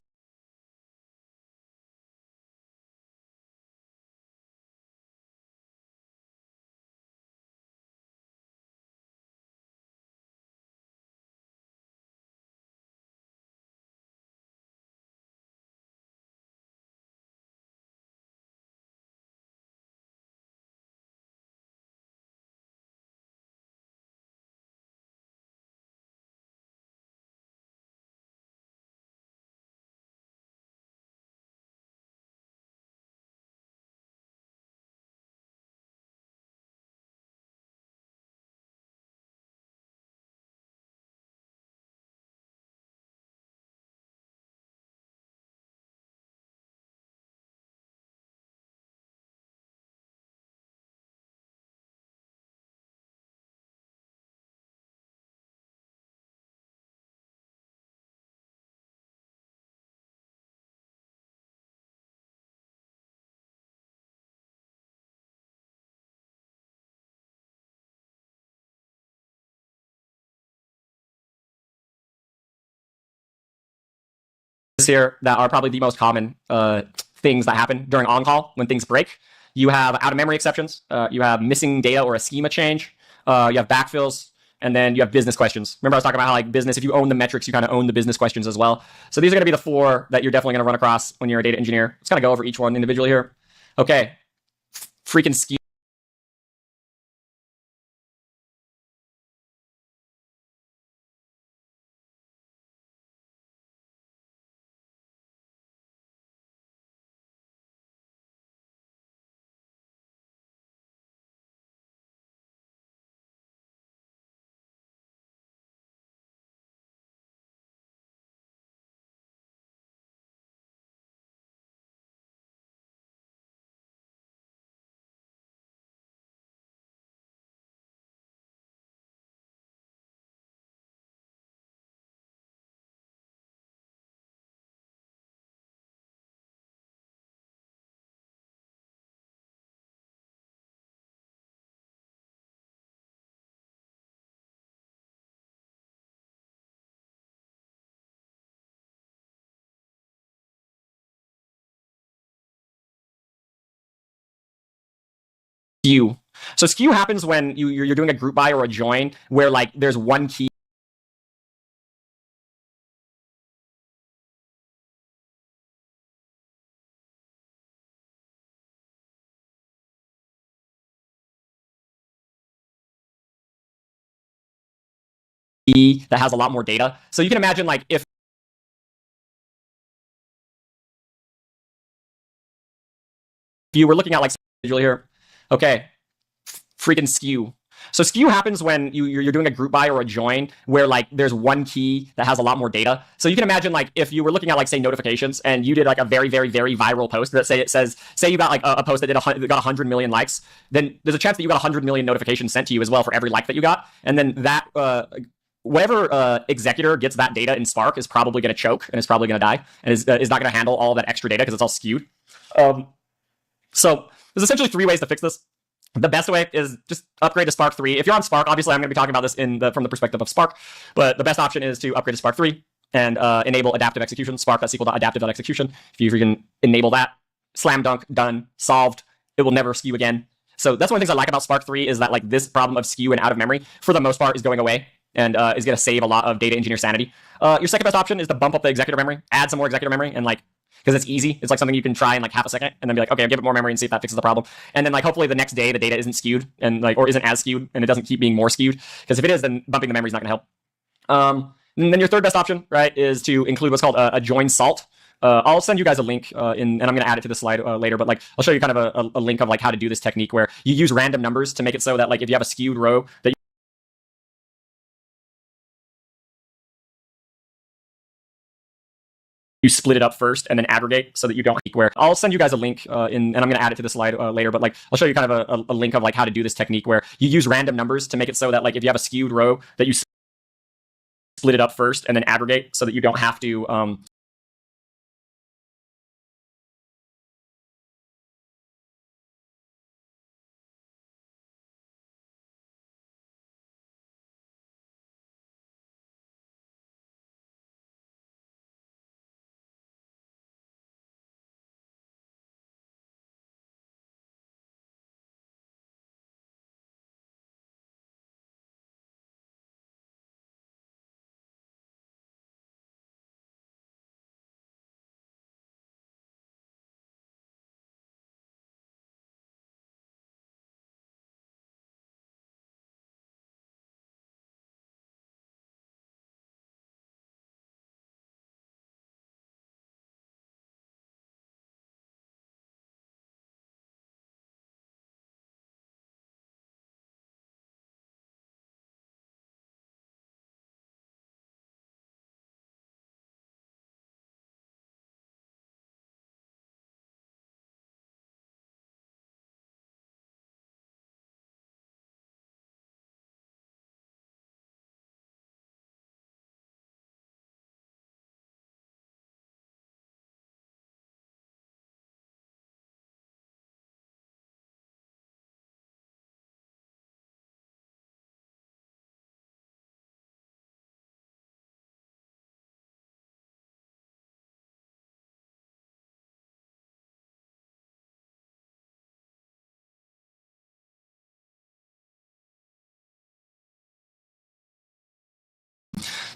Here that are probably the most common things that happen during on-call when things break. You have out-of-memory exceptions. You have missing data or a schema change. You have backfills. And then you have business questions. Remember I was talking about how like business, if you own the metrics, you kind of own the business questions as well. So these are going to be the 4 that you're definitely going to run across when you're a data engineer. Let's kind of go over each one individually here. Okay. Freaking skew. So skew happens when you're doing a group by or a join where like there's one key that has a lot more data. So you can imagine like if you were looking at like individually here, okay, freaking skew. So skew happens when you're doing a group by or a join where like there's one key that has a lot more data. So you can imagine like if you were looking at like say notifications and you did like a very viral post that say you got like a post that got 100 million likes, then there's a chance that you got 100 million notifications sent to you as well for every like that you got, and then that whatever executor gets that data in Spark is probably going to choke and is probably going to die and is not going to handle all that extra data because it's all skewed. So there's essentially 3 ways to fix this. The best way is just upgrade to Spark 3. If you're on Spark, obviously I'm going to be talking about this from the perspective of Spark, but the best option is to upgrade to Spark 3 and enable adaptive execution, spark.sql.adaptive.execution. If you can enable that, slam dunk, done, solved. It will never skew again. So that's one of the things I like about Spark 3 is that like this problem of skew and out of memory, for the most part, is going away and is going to save a lot of data engineer sanity. Your second best option is to bump up the executor memory, add some more executor memory, and like because it's easy. It's like something you can try in like half a second and then be like, okay, I'll give it more memory and see if that fixes the problem. And then like hopefully the next day the data isn't skewed and like or isn't as skewed and it doesn't keep being more skewed. Because if it is, then bumping the memory is not going to help. And then your third best option, right, is to include what's called a join salt. I'll send you guys a link and I'm going to add it to the slide later, but like I'll show you kind of a link of like how to do this technique where you use random numbers to make it so that like if you have a skewed row that you split it up first and then aggregate so that you don't where I'll send you guys a link and I'm going to add it to the slide later, but like I'll show you kind of a link of like how to do this technique where you use random numbers to make it so that like if you have a skewed row that you split it up first and then aggregate so that you don't have to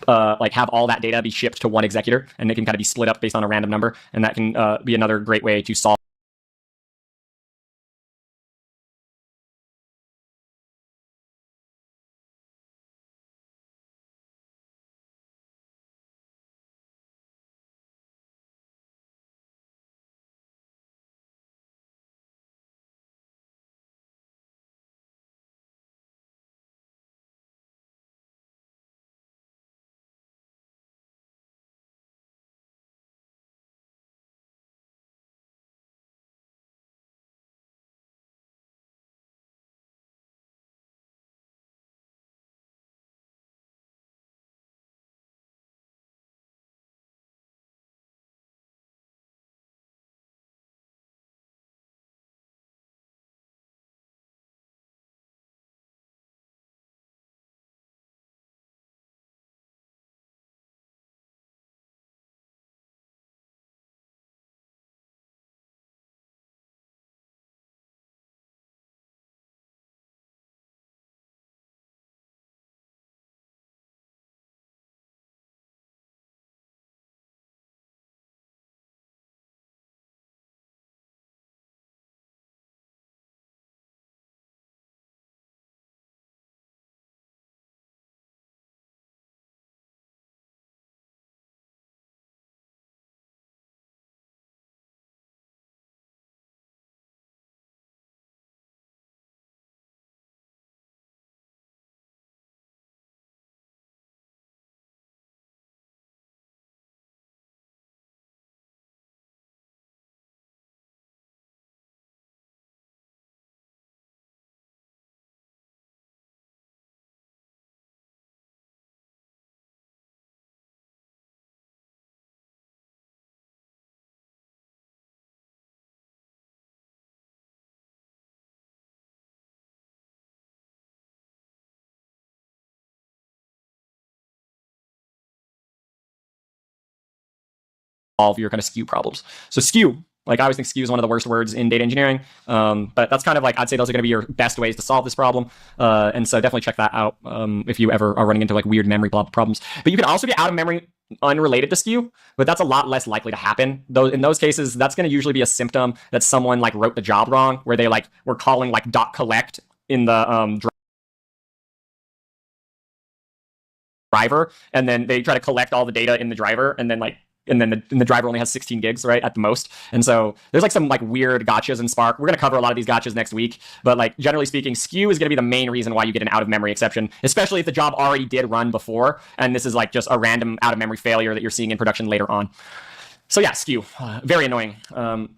like have all that data be shipped to one executor, and it can kind of be split up based on a random number, and that can be another great way to solve your kind of skew problems. So skew, like I always think skew is one of the worst words in data engineering, but that's kind of like I'd say those are going to be your best ways to solve this problem, and so definitely check that out if you ever are running into like weird memory problems. But you can also get out of memory unrelated to skew, but that's a lot less likely to happen. Though in those cases, that's going to usually be a symptom that someone like wrote the job wrong, where they like were calling like .collect in the driver, and then they try to collect all the data in the driver, and then the driver only has 16 gigs, right, at the most. And so there's like some like weird gotchas in Spark. We're going to cover a lot of these gotchas next week, but like generally speaking, skew is going to be the main reason why you get an out of memory exception, especially if the job already did run before, and this is like just a random out of memory failure that you're seeing in production later on. So yeah, skew, very annoying.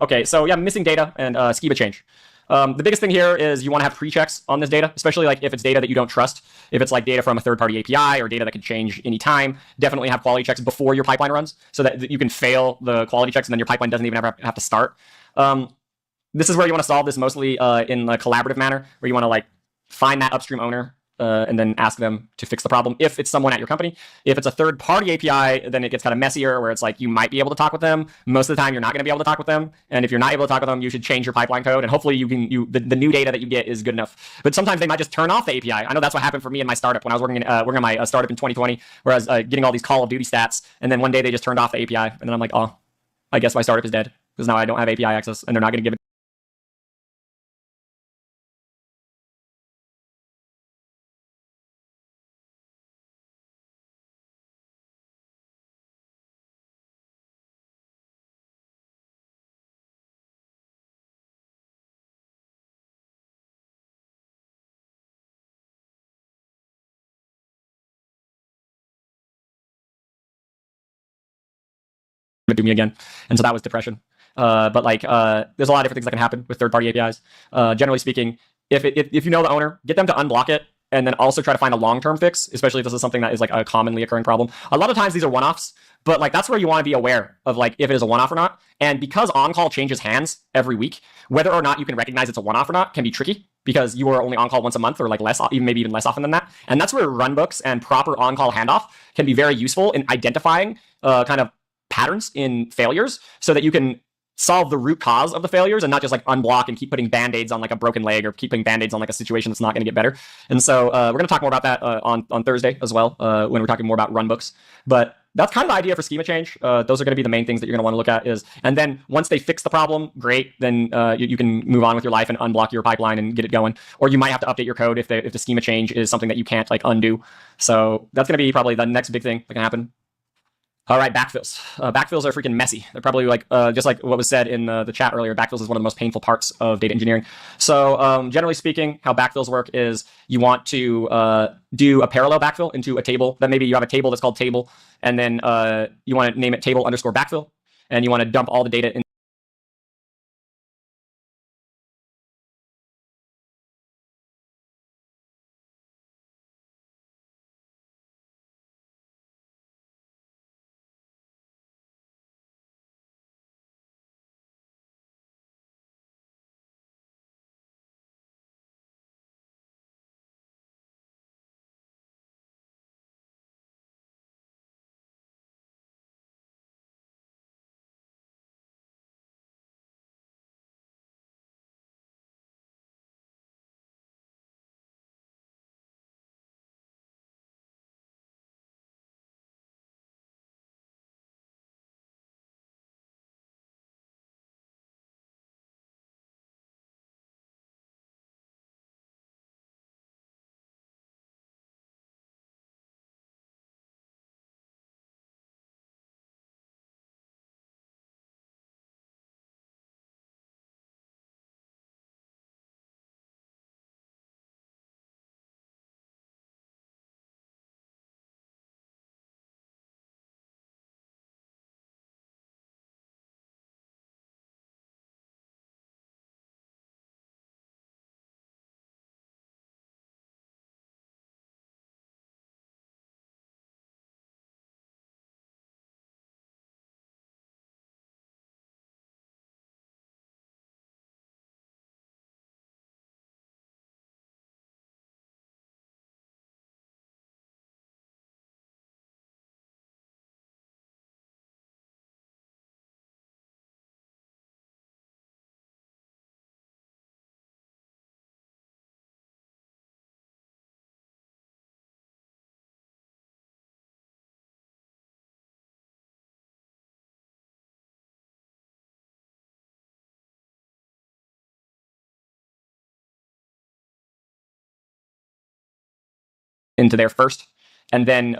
Okay, so yeah, missing data and schema change. The biggest thing here is you want to have pre-checks on this data, especially like if it's data that you don't trust. If it's like data from a third-party API or data that can change anytime, definitely have quality checks before your pipeline runs so that you can fail the quality checks and then your pipeline doesn't even ever have to start. This is where you want to solve this mostly in a collaborative manner, where you want to like find that upstream owner and then ask them to fix the problem if it's someone at your company. If it's a third-party API, then it gets kind of messier where it's like you might be able to talk with them. Most of the time, you're not going to be able to talk with them. And if you're not able to talk with them, you should change your pipeline code. And hopefully the new data that you get is good enough. But sometimes they might just turn off the API. I know that's what happened for me in my startup when I was working on my startup in 2020, where I was getting all these Call of Duty stats. And then one day they just turned off the API. And then I'm like, oh, I guess my startup is dead because now I don't have API access and they're not going to give it. To me again. And so that was depression. But like, there's a lot of different things that can happen with third-party APIs. Generally speaking, if you know the owner, get them to unblock it, and then also try to find a long-term fix, especially if this is something that is like a commonly occurring problem. A lot of times these are one-offs, but like that's where you want to be aware of like if it is a one-off or not. And because on-call changes hands every week, whether or not you can recognize it's a one-off or not can be tricky because you are only on call once a month or like less, maybe even less often than that. And that's where runbooks and proper on-call handoff can be very useful in identifying kind of patterns in failures so that you can solve the root cause of the failures and not just like unblock and keep putting band-aids on like a broken leg or keeping band-aids on like a situation that's not going to get better. And so we're going to talk more about that on Thursday as well when we're talking more about runbooks. But that's kind of the idea for schema change. Those are going to be the main things that you're going to want to look at and then once they fix the problem, great, then you can move on with your life and unblock your pipeline and get it going. Or you might have to update your code if the schema change is something that you can't like undo. So that's going to be probably the next big thing that can happen. All right, backfills. Backfills are freaking messy. They're probably like, just like what was said in the chat earlier, backfills is one of the most painful parts of data engineering. So generally speaking, how backfills work is you want to do a parallel backfill into a table. Then maybe you have a table that's called table, and then you want to name it table underscore backfill, and you want to dump all the data in into there first, and then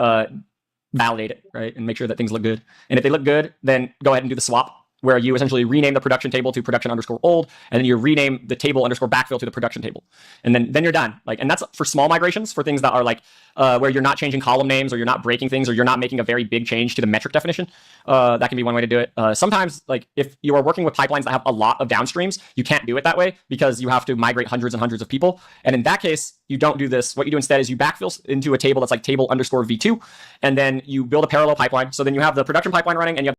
validate it, right, and make sure that things look good. And if they look good, then go ahead and do the swap. where you essentially rename the production table to production underscore old, and then you rename the table underscore backfill to the production table. And then you're done. Like, and that's for small migrations, for things that are like, where you're not changing column names, or you're not breaking things, or you're not making a very big change to the metric definition. That can be one way to do it. Sometimes, like, if you are working with pipelines that have a lot of downstreams, you can't do it that way because you have to migrate hundreds and hundreds of people. And in that case, you don't do this. What you do instead is you backfill into a table that's like table underscore v2, and then you build a parallel pipeline. So then you have the production pipeline running, and you have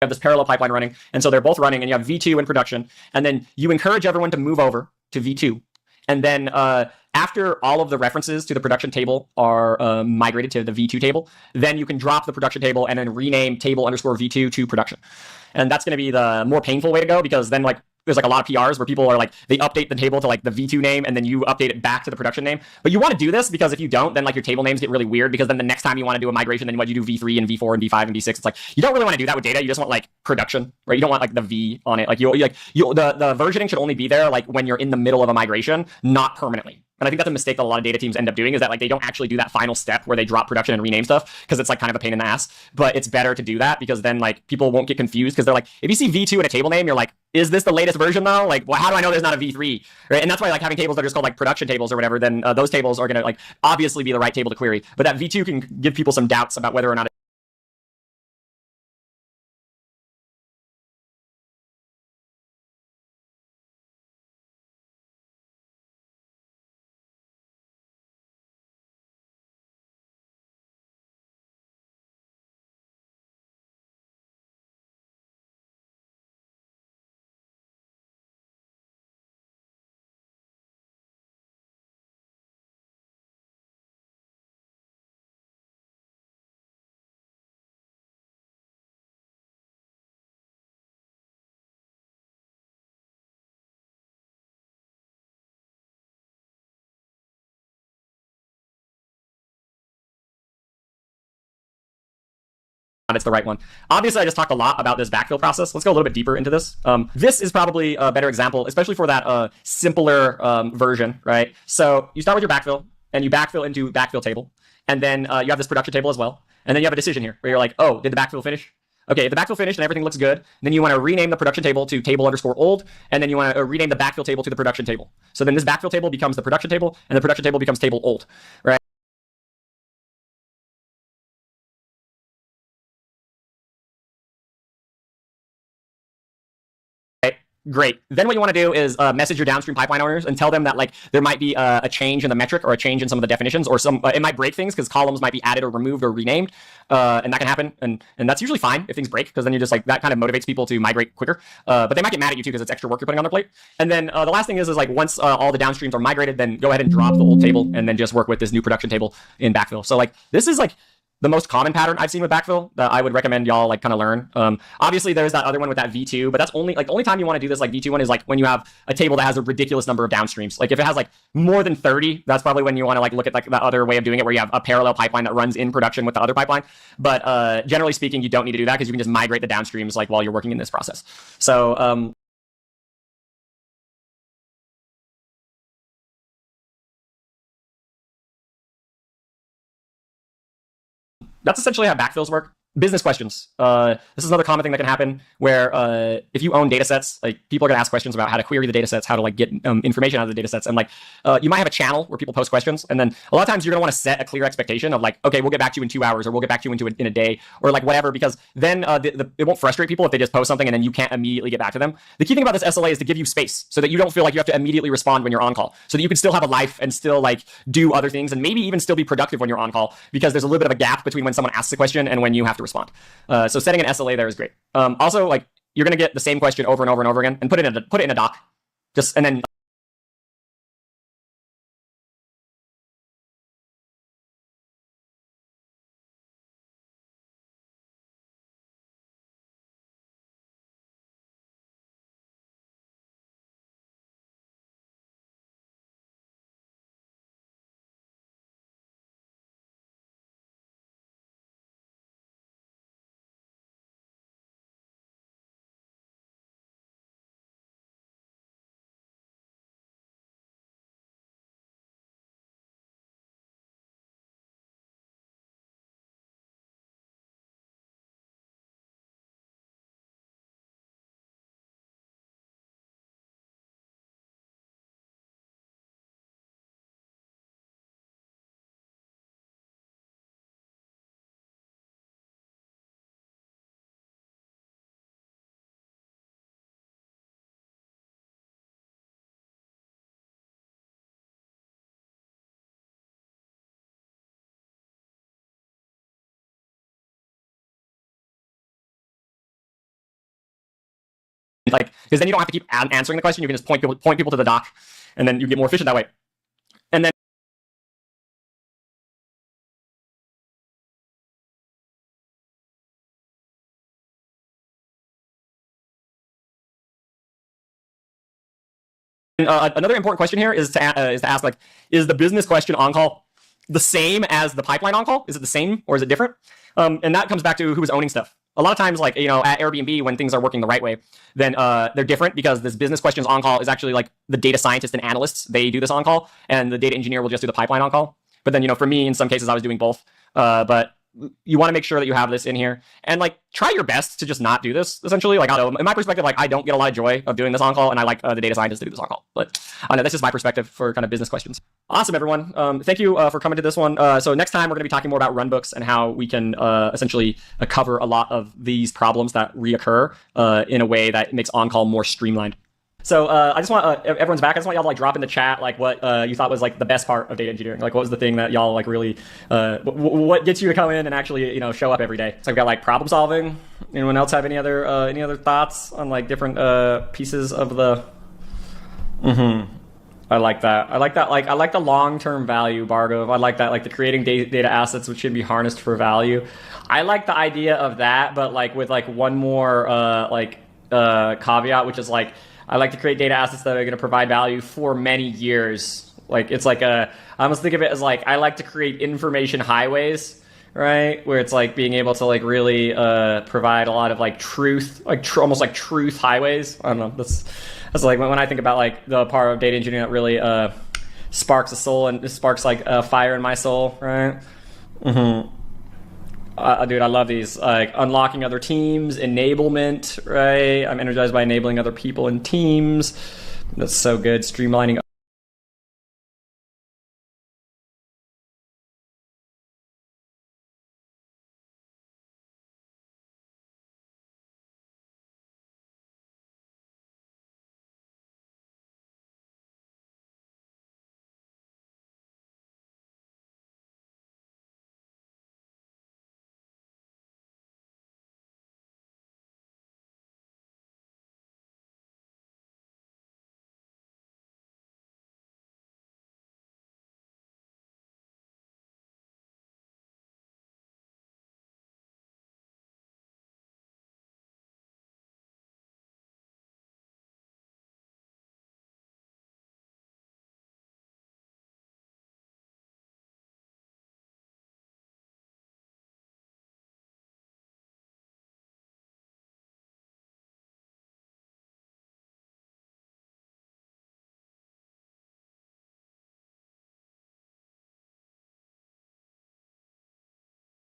this parallel pipeline running. And so they're both running, and you have V2 in production. And then you encourage everyone to move over to V2. And then after all of the references to the production table are migrated to the V2 table, then you can drop the production table and then rename table underscore V2 to production. And that's going to be the more painful way to go, because then, like, there's like a lot of PRs where people are like, they update the table to like the V2 name, and then you update it back to the production name. But you want to do this because if you don't, then like your table names get really weird, because then the next time you want to do a migration, then what you do V3 and V4 and V5 and V6. It's like, you don't really want to do that with data. You just want like production, right? You don't want like the V on it. Like the versioning should only be there like when you're in the middle of a migration, not permanently. And I think that's a mistake that a lot of data teams end up doing, is that like they don't actually do that final step where they drop production and rename stuff, because it's like kind of a pain in the ass. But it's better to do that, because then like people won't get confused, because they're like, if you see V2 in a table name, you're like, is this the latest version though? Like, well, how do I know there's not a V3? Right? And that's why like having tables that are just called like production tables or whatever, then those tables are going to like obviously be the right table to query. But that V2 can give people some doubts about whether or not it's the right one. Obviously, I just talked a lot about this backfill process. Let's go a little bit deeper into this. This is probably a better example, especially for that simpler version, right? So you start with your backfill, and you backfill into backfill table. And then you have this production table as well. And then you have a decision here where you're like, oh, did the backfill finish? Okay, if the backfill finished and everything looks good, then you want to rename the production table to table underscore old, and then you want to rename the backfill table to the production table. So then this backfill table becomes the production table, and the production table becomes table old, right? Great. Then what you want to do is message your downstream pipeline owners and tell them that like there might be a change in the metric, or a change in some of the definitions, or some it might break things because columns might be added or removed or renamed, and that can happen. And that's usually fine if things break, because then you just like that kind of motivates people to migrate quicker. But they might get mad at you too, because it's extra work you're putting on their plate. And then the last thing is like once all the downstreams are migrated, then go ahead and drop the old table and then just work with this new production table in backfill. So like this is like the most common pattern I've seen with backfill that I would recommend y'all like kind of learn. Obviously there's that other one with that V2, but that's only like the only time you want to do this like V2 one is like when you have a table that has a ridiculous number of downstreams. Like if it has like more than 30, that's probably when you want to like look at like that other way of doing it, where you have a parallel pipeline that runs in production with the other pipeline. But generally speaking, you don't need to do that, because you can just migrate the downstreams like while you're working in this process. So that's essentially how backfills work. business questions. This is another common thing that can happen where if you own data sets, like people are going to ask questions about how to query the data sets, how to like get information out of the data sets. And like you might have a channel where people post questions. And then a lot of times you're going to want to set a clear expectation of like, okay, we'll get back to you in 2 hours, or we'll get back to you in a day, or like whatever, because then it won't frustrate people if they just post something and then you can't immediately get back to them. The key thing about this SLA is to give you space so that you don't feel like you have to immediately respond when you're on call, so that you can still have a life and still like do other things and maybe even still be productive when you're on call, because there's a little bit of a gap between when someone asks a question and when you have to respond. So setting an SLA there is great. Also, like you're gonna get the same question over and over and over again, and put it in a doc, just and then. Like, because then you don't have to keep answering the question. You can just point people to the doc, and then you get more efficient that way. And then another important question here is to ask, like, is the business question on call the same as the pipeline on call? Is it the same or is it different? And that comes back to who is owning stuff. A lot of times, like, at Airbnb, when things are working the right way, then they're different, because this business questions on call is actually like the data scientists and analysts, they do this on call, and the data engineer will just do the pipeline on call. But then, for me, in some cases, I was doing both. But you want to make sure that you have this in here, and like try your best to just not do this. Essentially, like, I don't know, in my perspective, like I don't get a lot of joy of doing this on call, and I like the data scientists to do this on call. But I know that's just my perspective for kind of business questions. Awesome, everyone. Thank you for coming to this one. So next time we're going to be talking more about runbooks and how we can essentially cover a lot of these problems that reoccur in a way that makes on call more streamlined. So I just want everyone's back. I just want y'all to like drop in the chat like what you thought was like the best part of data engineering. Like what was the thing that y'all like really what gets you to come in and actually show up every day. So I've got like problem solving. Anyone else have any other thoughts on like different pieces of the? I like that. I like that. Like I like the long-term value, Bargov. I like that. Like the creating data assets which should be harnessed for value. I like the idea of that, but like with like one more caveat, which is like. I like to create data assets that are going to provide value for many years. Like it's like I almost think of it as like I like to create information highways, right? Where it's like being able to like really provide a lot of like truth, like almost like truth highways. I don't know. That's like when I think about like the part of data engineering that really sparks a soul and sparks like a fire in my soul, right? Dude, I love these. Like unlocking other teams, enablement, right? I'm energized by enabling other people and teams. That's so good. Streamlining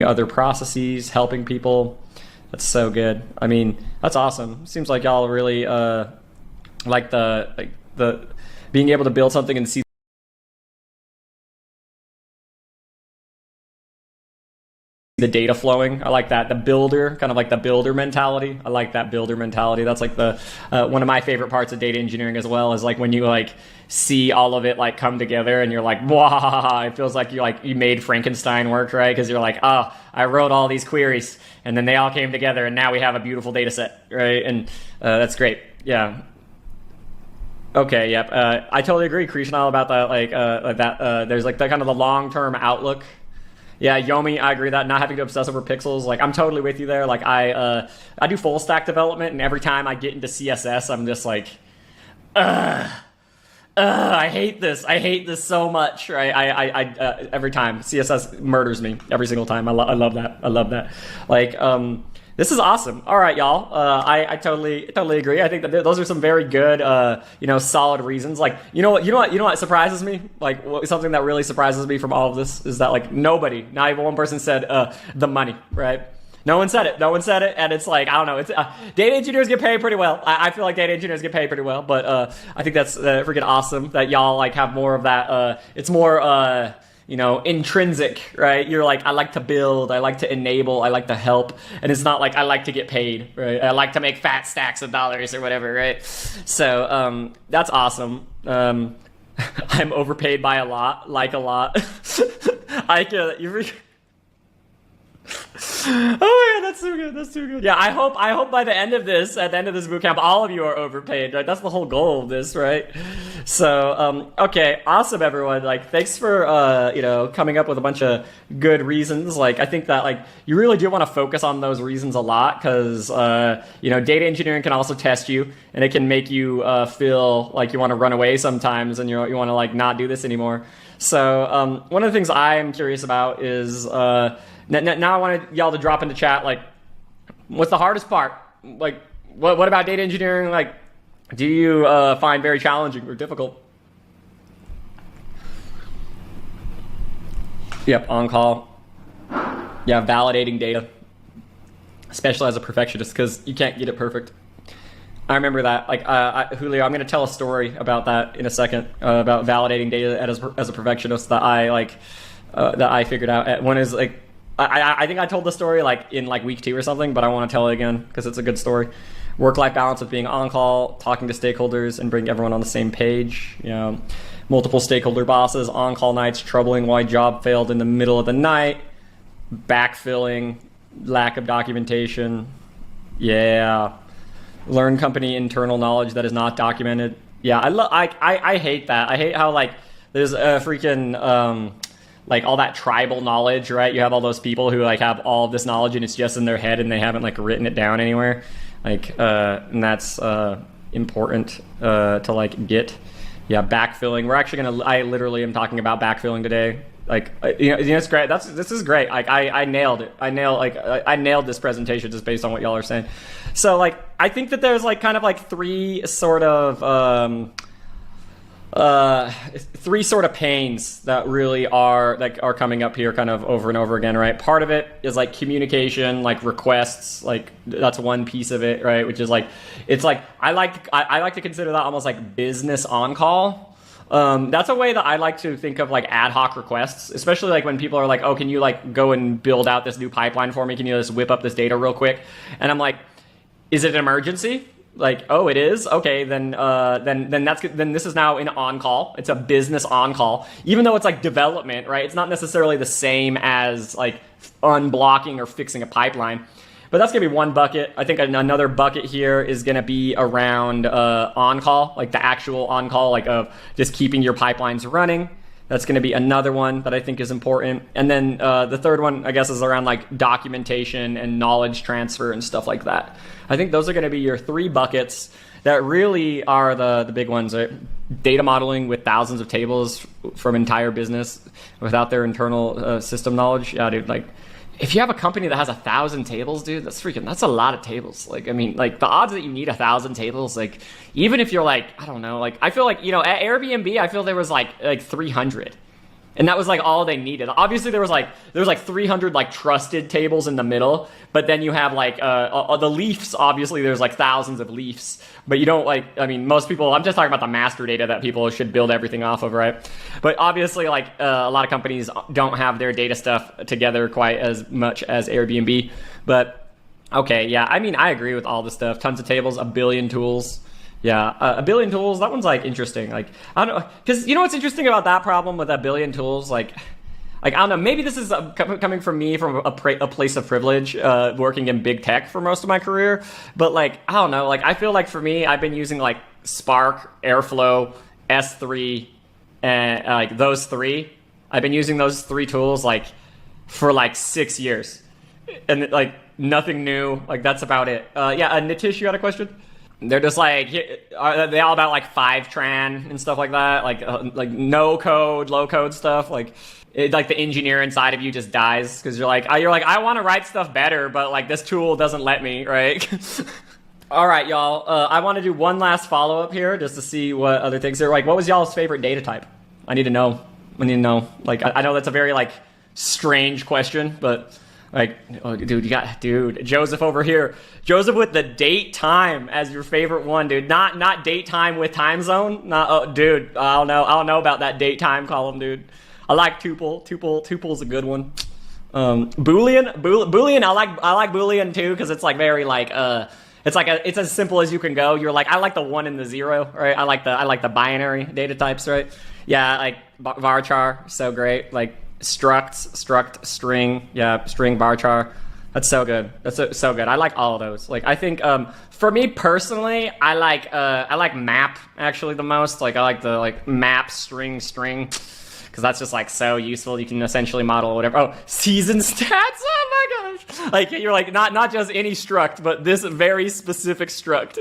other processes, helping people. That's so good. I mean, that's awesome. Seems like y'all really like the being able to build something and see the data flowing. I like that. The builder, kind of like the builder mentality. I like that builder mentality. That's like the one of my favorite parts of data engineering as well, is like when you like see all of it like come together and you're like, wow, it feels like you made Frankenstein work, right? Because you're like, oh, I wrote all these queries and then they all came together and now we have a beautiful data set, right? And that's great. Yeah. Okay, yep. I totally agree, Krishnal, about that. There's like the kind of the long-term outlook. Yeah, Yomi, I agree that not having to obsess over pixels. Like, I'm totally with you there. Like, I do full stack development, and every time I get into CSS, I'm just like, I hate this. I hate this so much. Right? Every time CSS murders me every single time. I love that. I love that. Like, this is awesome. All right, y'all. I totally agree. I think that those are some very good, solid reasons. Like, you know what surprises me? Like, something that really surprises me from all of this is that like nobody, not even one person said the money, right? No one said it, and it's like, I don't know. It's data engineers get paid pretty well. I feel like data engineers get paid pretty well, but I think that's freaking awesome that y'all like have more of that. It's more intrinsic, right? You're like, I like to build, I like to enable, I like to help, and it's not like I like to get paid, right? I like to make fat stacks of dollars or whatever, right? So that's awesome. I'm overpaid by a lot, like a lot. Oh my god, that's so good. That's so good. Yeah, I hope by the end of this, at the end of this bootcamp, all of you are overpaid, right? That's the whole goal of this, right? So, okay, awesome, everyone. Like, thanks for coming up with a bunch of good reasons. Like, I think that like you really do want to focus on those reasons a lot, because data engineering can also test you, and it can make you feel like you want to run away sometimes, and you want to like not do this anymore. So, one of the things I am curious about is now I want y'all to drop into chat, like, what's the hardest part? Like, what about data engineering? Like, do you find very challenging or difficult? Yep, on call. Yeah, validating data, especially as a perfectionist, because you can't get it perfect. I remember that. Like, Julio, I'm going to tell a story about that in a second, about validating data as a perfectionist that I figured out. One is like, I think I told the story like in like week 2 or something, but I want to tell it again because it's a good story. Work-life balance with being on call, talking to stakeholders, and bring everyone on the same page. Multiple stakeholder bosses, on-call nights, troubling why job failed in the middle of the night, backfilling, lack of documentation. Yeah, learn company internal knowledge that is not documented. Yeah, I hate that. I hate how like there's a freaking like all that tribal knowledge, right? You have all those people who like have all of this knowledge and it's just in their head and they haven't like written it down anywhere. Like, and that's important to like get. Yeah, backfilling. We're actually I literally am talking about backfilling today. Like, it's great. This is great. Like, I nailed it. I nailed this presentation just based on what y'all are saying. So like, I think that there's like kind of like three sort of pains that really are coming up here kind of over and over again, right? Part of it is like communication, like requests, like that's one piece of it, right? Which is like, it's like, I like to consider that almost like business on call. That's a way that I like to think of like ad hoc requests, especially like when people are like, oh, can you like go and build out this new pipeline for me? Can you just whip up this data real quick? And I'm like, is it an emergency? Like, oh, it is? Okay, then this is now an on-call. It's a business on-call. Even though it's like development, right? It's not necessarily the same as like unblocking or fixing a pipeline. But that's going to be one bucket. I think another bucket here is going to be around on-call, like the actual on-call, like of just keeping your pipelines running. That's going to be another one that I think is important. And then the third one, I guess, is around like documentation and knowledge transfer and stuff like that. I think those are going to be your 3 buckets that really are the big ones, right? Data modeling with thousands of tables from entire business without their internal system knowledge. Yeah, dude, like if you have a company that has 1,000 tables, dude, that's a lot of tables. Like, I mean, like the odds that you need 1,000 tables, like even if you're like, I don't know, like I feel like, at Airbnb, I feel there was like 300. And that was like all they needed. Obviously, there was like 300 like trusted tables in the middle, but then you have like the leafs. Obviously, there's like thousands of leafs, but you don't like. I mean, most people. I'm just talking about the master data that people should build everything off of, right? But obviously, like a lot of companies don't have their data stuff together quite as much as Airbnb. But okay, yeah. I mean, I agree with all the stuff. Tons of tables, a billion tools. Yeah, a billion tools. That one's like interesting. Like I don't know, because you know what's interesting about that problem with a billion tools. Like I don't know. Maybe this is coming from me from a place of privilege, working in big tech for most of my career. But like I don't know. Like I feel like for me, I've been using like Spark, Airflow, S3, and like those three. I've been using those three tools like for like 6 years, and like nothing new. Like that's about it. Yeah, Nitish, you had a question? They're just like, are they all about like Fivetran and stuff like that? Like no code, low code stuff. Like the engineer inside of you just dies because you're like I want to write stuff better, but like this tool doesn't let me, right? All right, y'all. I want to do one last follow up here just to see what other things are. Like, what was y'all's favorite data type? I need to know. Like, I know that's a very like strange question, but. Like, oh, dude, Joseph over here. Joseph with the date time as your favorite one, dude. Not date time with time zone. Dude, I don't know about that date time column, dude. I like tuple. Tuple's a good one. Boolean. I like Boolean too because it's like very like it's as simple as you can go. You're like I like the 1 and the 0, right? I like the binary data types, right? Yeah, like varchar, so great. Like struct, string, yeah, string, varchar. That's so good. That's so good. I like all of those. Like I think for me personally, I like map actually the most. Like I like the like map string because that's just like so useful. You can essentially model whatever. Oh, season stats. Oh my gosh. Like you're like not just any struct, but this very specific struct.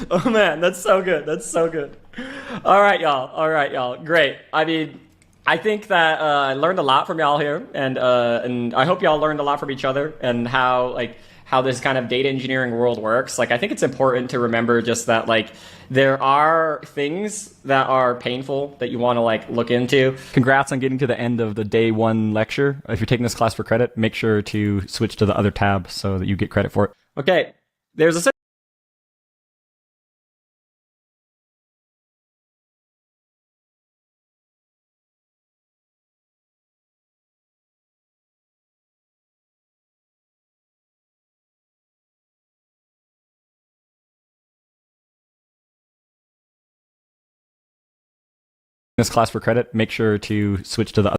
Oh man, that's so good. That's so good. All right, y'all. Great. I mean, I think that I learned a lot from y'all here, and I hope y'all learned a lot from each other and how this kind of data engineering world works. Like, I think it's important to remember just that like there are things that are painful that you want to like look into. Congrats on getting to the end of the day 1 lecture. If you're taking this class for credit, make sure to switch to the other tab so that you get credit for it. Okay, there's a this class for credit, make sure to switch to the